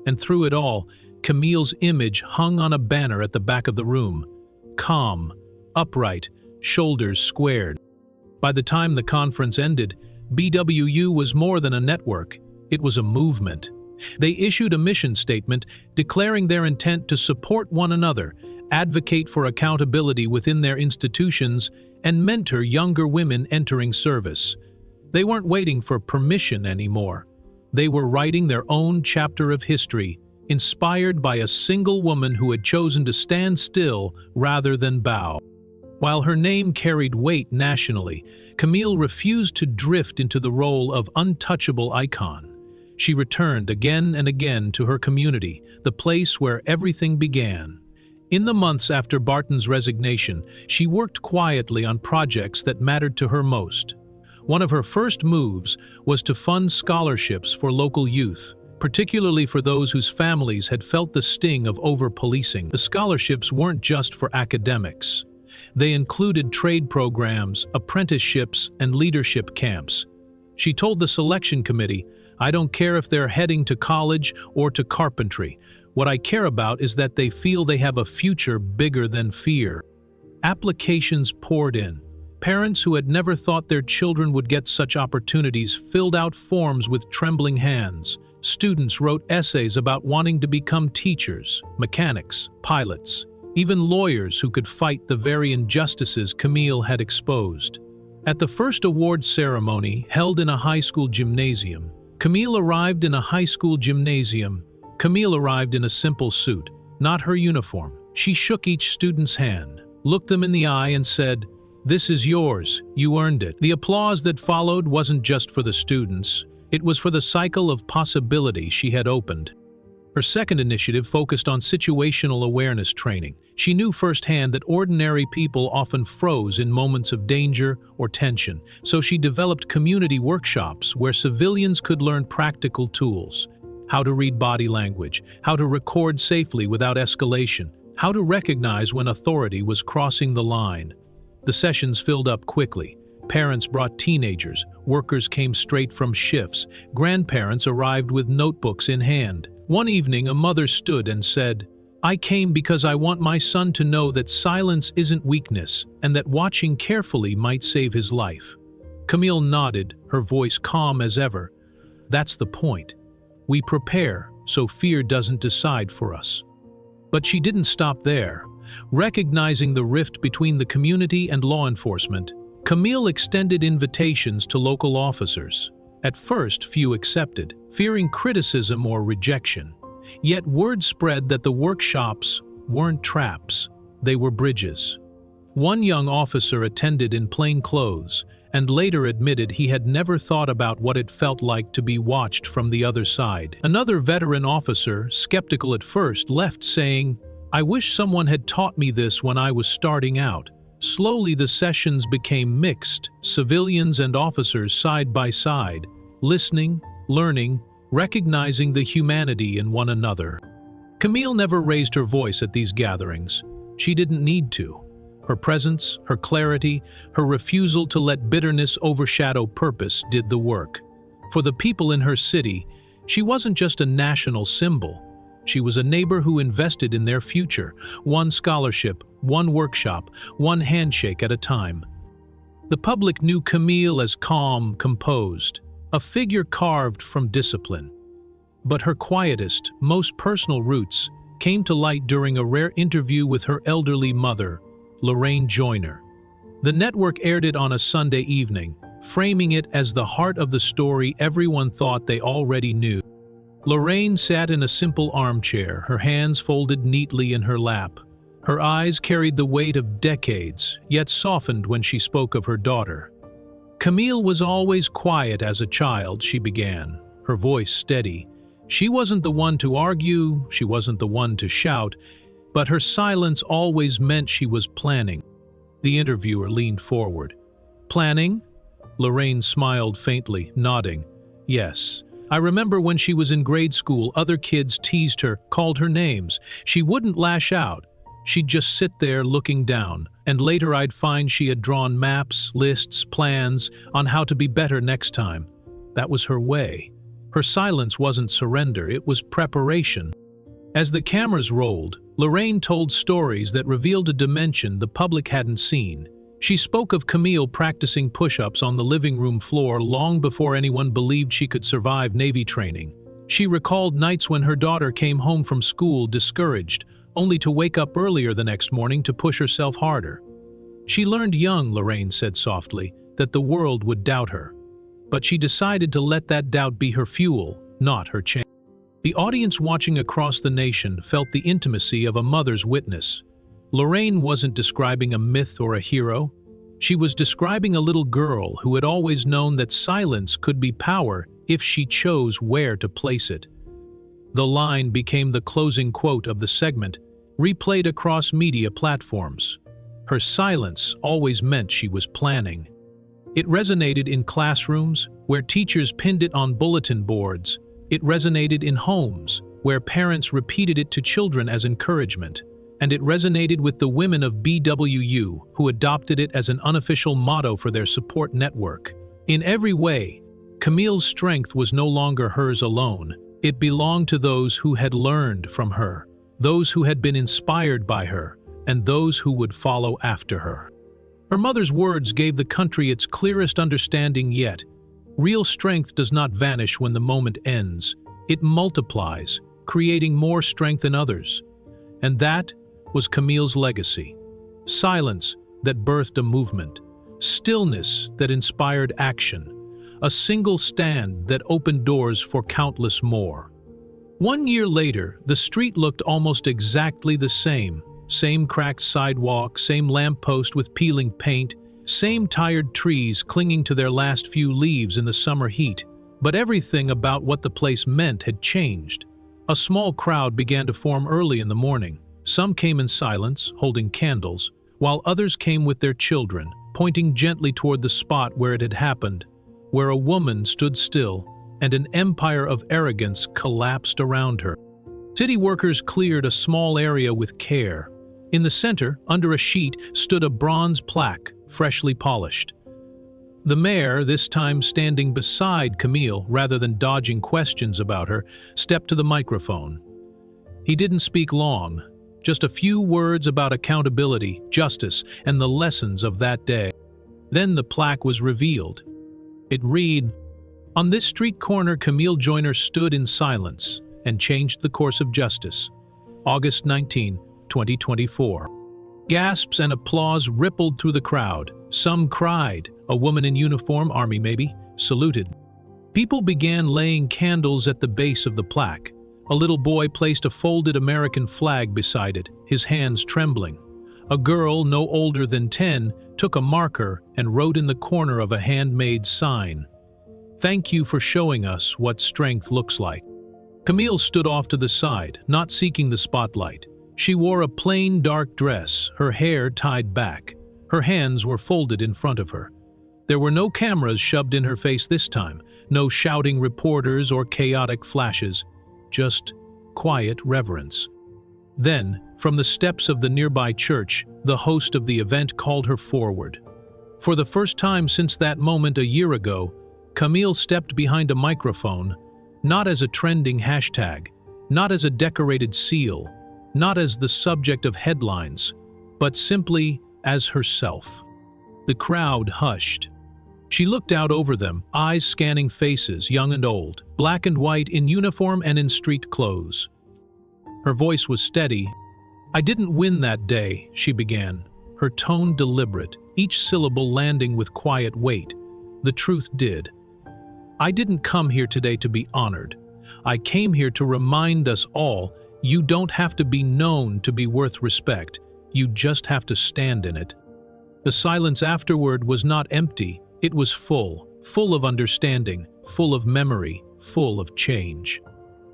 And through it all, Camille's image hung on a banner at the back of the room. Calm, upright, shoulders squared. By the time the conference ended, BWU was more than a network. It was a movement. They issued a mission statement declaring their intent to support one another, advocate for accountability within their institutions, and mentor younger women entering service. They weren't waiting for permission anymore. They were writing their own chapter of history, inspired by a single woman who had chosen to stand still rather than bow. While her name carried weight nationally, Camille refused to drift into the role of untouchable icon. She returned again and again to her community, the place where everything began. In the months after Barton's resignation, she worked quietly on projects that mattered to her most. One of her first moves was to fund scholarships for local youth, particularly for those whose families had felt the sting of over-policing. The scholarships weren't just for academics. They included trade programs, apprenticeships, and leadership camps. She told the selection committee, "I don't care if they're heading to college or to carpentry. What I care about is that they feel they have a future bigger than fear." Applications poured in. Parents who had never thought their children would get such opportunities filled out forms with trembling hands. Students wrote essays about wanting to become teachers, mechanics, pilots, even lawyers who could fight the very injustices Camille had exposed. At the first award ceremony, held in a high school gymnasium, Camille arrived in a simple suit, not her uniform. She shook each student's hand, looked them in the eye and said, "This is yours, you earned it." The applause that followed wasn't just for the students, it was for the cycle of possibility she had opened. Her second initiative focused on situational awareness training. She knew firsthand that ordinary people often froze in moments of danger or tension, so she developed community workshops where civilians could learn practical tools: how to read body language, how to record safely without escalation, how to recognize when authority was crossing the line. The sessions filled up quickly. Parents brought teenagers, workers came straight from shifts, grandparents arrived with notebooks in hand. One evening, a mother stood and said, "I came because I want my son to know that silence isn't weakness and that watching carefully might save his life." Camille nodded, her voice calm as ever. "That's the point. We prepare so fear doesn't decide for us." But she didn't stop there. Recognizing the rift between the community and law enforcement, Camille extended invitations to local officers. At first, few accepted, fearing criticism or rejection. Yet word spread that the workshops weren't traps, they were bridges. One young officer attended in plain clothes and later admitted he had never thought about what it felt like to be watched from the other side. Another veteran officer, skeptical at first, left saying, "I wish someone had taught me this when I was starting out." Slowly the sessions became mixed, civilians and officers side by side, listening, learning, recognizing the humanity in one another. Camille never raised her voice at these gatherings. She didn't need to. Her presence, her clarity, her refusal to let bitterness overshadow purpose did the work. For the people in her city, she wasn't just a national symbol. She was a neighbor who invested in their future, one scholarship, one workshop, one handshake at a time. The public knew Camille as calm, composed, a figure carved from discipline. But her quietest, most personal roots came to light during a rare interview with her elderly mother, Lorraine Joyner. The network aired it on a Sunday evening, framing it as the heart of the story everyone thought they already knew. Lorraine sat in a simple armchair, her hands folded neatly in her lap. Her eyes carried the weight of decades, yet softened when she spoke of her daughter. "Camille was always quiet as a child," she began, her voice steady. "She wasn't the one to argue, she wasn't the one to shout, but her silence always meant she was planning." The interviewer leaned forward. "Planning?" Lorraine smiled faintly, nodding. "Yes. I remember when she was in grade school, other kids teased her, called her names. She wouldn't lash out. She'd just sit there looking down, and later I'd find she had drawn maps, lists, plans on how to be better next time. That was her way. Her silence wasn't surrender, it was preparation." As the cameras rolled, Lorraine told stories that revealed a dimension the public hadn't seen. She spoke of Camille practicing push-ups on the living room floor long before anyone believed she could survive Navy training. She recalled nights when her daughter came home from school discouraged, only to wake up earlier the next morning to push herself harder. She learned young, Lorraine said softly, that the world would doubt her. But she decided to let that doubt be her fuel, not her chain. The audience watching across the nation felt the intimacy of a mother's witness. Lorraine wasn't describing a myth or a hero. She was describing a little girl who had always known that silence could be power if she chose where to place it. The line became the closing quote of the segment, replayed across media platforms. Her silence always meant she was planning. It resonated in classrooms, where teachers pinned it on bulletin boards. It resonated in homes, where parents repeated it to children as encouragement. And it resonated with the women of BWU, who adopted it as an unofficial motto for their support network. In every way, Camille's strength was no longer hers alone. It belonged to those who had learned from her, those who had been inspired by her, and those who would follow after her. Her mother's words gave the country its clearest understanding yet. Real strength does not vanish when the moment ends. It multiplies, creating more strength in others. And that was Camille's legacy. Silence that birthed a movement. Stillness that inspired action. A single stand that opened doors for countless more. 1 year later, the street looked almost exactly the same. Same cracked sidewalk, same lamppost with peeling paint, same tired trees clinging to their last few leaves in the summer heat. But everything about what the place meant had changed. A small crowd began to form early in the morning. Some came in silence, holding candles, while others came with their children, pointing gently toward the spot where it had happened, where a woman stood still, and an empire of arrogance collapsed around her. City workers cleared a small area with care. In the center, under a sheet, stood a bronze plaque, freshly polished. The mayor, this time standing beside Camille rather than dodging questions about her, stepped to the microphone. He didn't speak long, just a few words about accountability, justice, and the lessons of that day. Then the plaque was revealed. It read, "On this street corner, Camille Joyner stood in silence and changed the course of justice. August 19, 2024. Gasps and applause rippled through the crowd. Some cried. A woman in uniform, army maybe, saluted. People began laying candles at the base of the plaque. A little boy placed a folded American flag beside it, his hands trembling. A girl, no older than 10, took a marker and wrote in the corner of a handmade sign, "Thank you for showing us what strength looks like." Camille stood off to the side, not seeking the spotlight. She wore a plain dark dress, her hair tied back. Her hands were folded in front of her. There were no cameras shoved in her face this time, no shouting reporters or chaotic flashes, just quiet reverence. Then, from the steps of the nearby church, the host of the event called her forward. For the first time since that moment a year ago, Camille stepped behind a microphone, not as a trending hashtag, not as a decorated seal, not as the subject of headlines, but simply as herself. The crowd hushed. She looked out over them, eyes scanning faces, young and old, black and white, in uniform and in street clothes. Her voice was steady. "I didn't win that day," she began, her tone deliberate, each syllable landing with quiet weight. The truth did. I didn't come here today to be honored. I came here to remind us all, you don't have to be known to be worth respect. You just have to stand in it. The silence afterward was not empty. It was full of understanding, full of memory, full of change.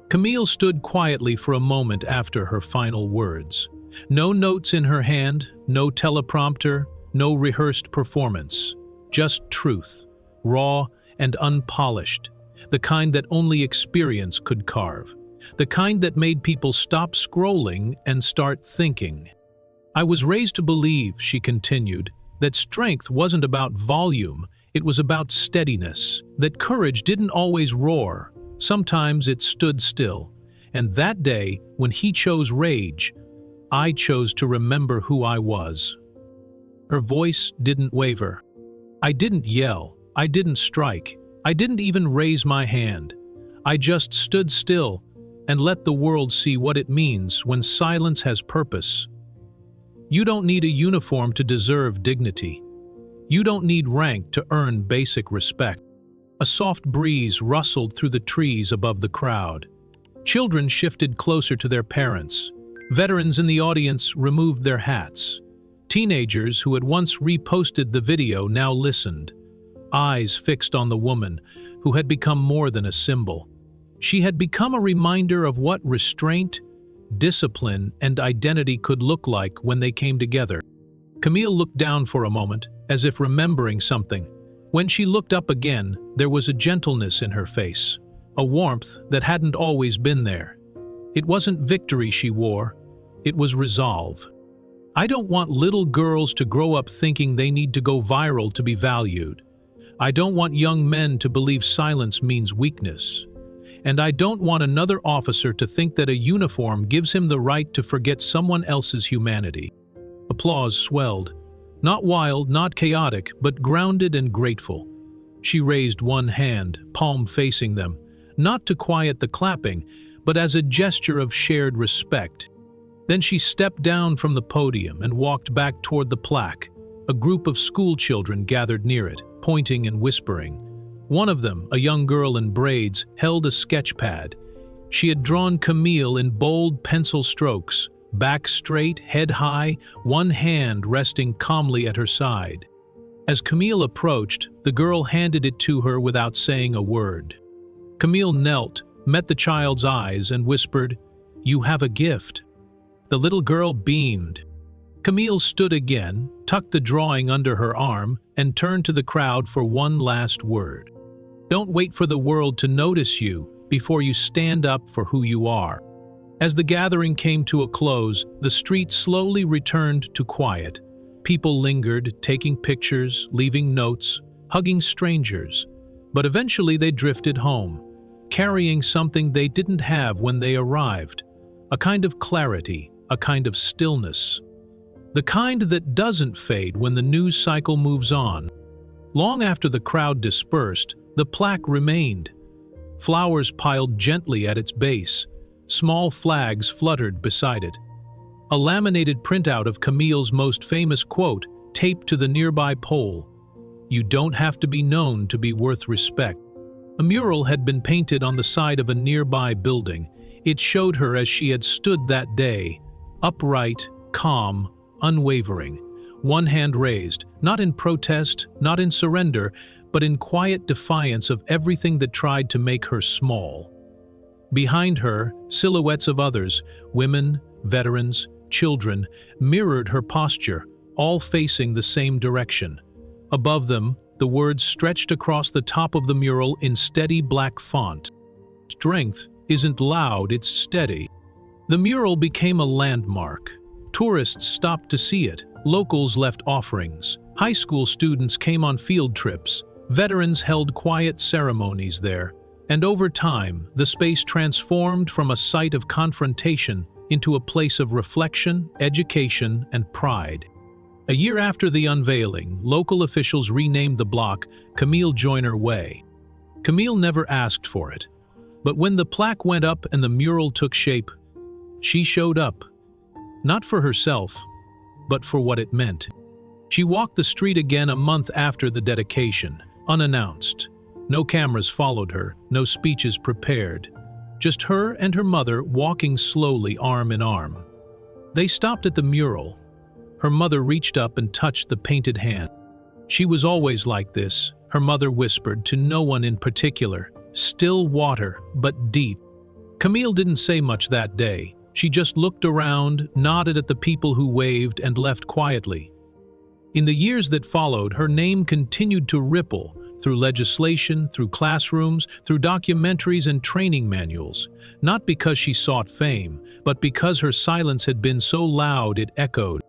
Camille stood quietly for a moment after her final words. No notes in her hand, no teleprompter, no rehearsed performance. Just truth, raw and unpolished, the kind that only experience could carve, the kind that made people stop scrolling and start thinking. I was raised to believe, she continued, that strength wasn't about volume, it was about steadiness, that courage didn't always roar, sometimes it stood still. And that day, when he chose rage, I chose to remember who I was. Her voice didn't waver. I didn't yell, I didn't strike, I didn't even raise my hand. I just stood still and let the world see what it means when silence has purpose. You don't need a uniform to deserve dignity. You don't need rank to earn basic respect. A soft breeze rustled through the trees above the crowd. Children shifted closer to their parents. Veterans in the audience removed their hats. Teenagers who had once reposted the video now listened, eyes fixed on the woman who had become more than a symbol. She had become a reminder of what restraint, discipline, and identity could look like when they came together. Camille looked down for a moment, as if remembering something. When she looked up again, there was a gentleness in her face, a warmth that hadn't always been there. It wasn't victory she wore, it was resolve. I don't want little girls to grow up thinking they need to go viral to be valued. I don't want young men to believe silence means weakness. And I don't want another officer to think that a uniform gives him the right to forget someone else's humanity. Applause swelled. Not wild, not chaotic, but grounded and grateful. She raised one hand, palm facing them, not to quiet the clapping, but as a gesture of shared respect. Then she stepped down from the podium and walked back toward the plaque. A group of school children gathered near it, pointing and whispering. One of them, a young girl in braids, held a sketch pad. She had drawn Camille in bold pencil strokes, back straight, head high, one hand resting calmly at her side. As Camille approached, the girl handed it to her without saying a word. Camille knelt, met the child's eyes, and whispered, "You have a gift." The little girl beamed. Camille stood again, tucked the drawing under her arm, and turned to the crowd for one last word. Don't wait for the world to notice you before you stand up for who you are. As the gathering came to a close, the street slowly returned to quiet. People lingered, taking pictures, leaving notes, hugging strangers. But eventually they drifted home, carrying something they didn't have when they arrived. A kind of clarity, a kind of stillness. The kind that doesn't fade when the news cycle moves on. Long after the crowd dispersed, the plaque remained. Flowers piled gently at its base. Small flags fluttered beside it. A laminated printout of Camille's most famous quote taped to the nearby pole. You don't have to be known to be worth respect. A mural had been painted on the side of a nearby building. It showed her as she had stood that day, upright, calm, unwavering, one hand raised, not in protest, not in surrender, but in quiet defiance of everything that tried to make her small. Behind her, silhouettes of others, women, veterans, children, mirrored her posture, all facing the same direction. Above them, the words stretched across the top of the mural in steady black font. Strength isn't loud, it's steady. The mural became a landmark. Tourists stopped to see it. Locals left offerings. High school students came on field trips. Veterans held quiet ceremonies there. And over time, the space transformed from a site of confrontation into a place of reflection, education, and pride. A year after the unveiling, local officials renamed the block Camille Joyner Way. Camille never asked for it. But when the plaque went up and the mural took shape, she showed up. Not for herself, but for what it meant. She walked the street again a month after the dedication, unannounced. No cameras followed her, no speeches prepared. Just her and her mother walking slowly arm in arm. They stopped at the mural. Her mother reached up and touched the painted hand. She was always like this, her mother whispered to no one in particular. Still water, but deep. Camille didn't say much that day. She just looked around, nodded at the people who waved, and left quietly. In the years that followed, her name continued to ripple through legislation, through classrooms, through documentaries and training manuals, not because she sought fame, but because her silence had been so loud it echoed.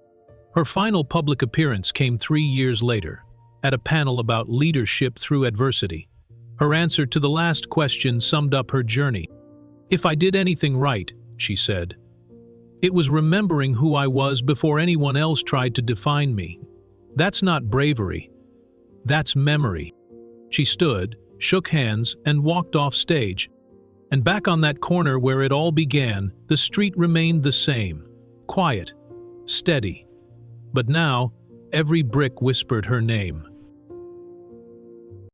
Her final public appearance came 3 years later, at a panel about leadership through adversity. Her answer to the last question summed up her journey. "If I did anything right," she said, "it was remembering who I was before anyone else tried to define me. That's not bravery. That's memory." She stood, shook hands, and walked off stage. And back on that corner where it all began, the street remained the same, quiet, steady. But now, every brick whispered her name.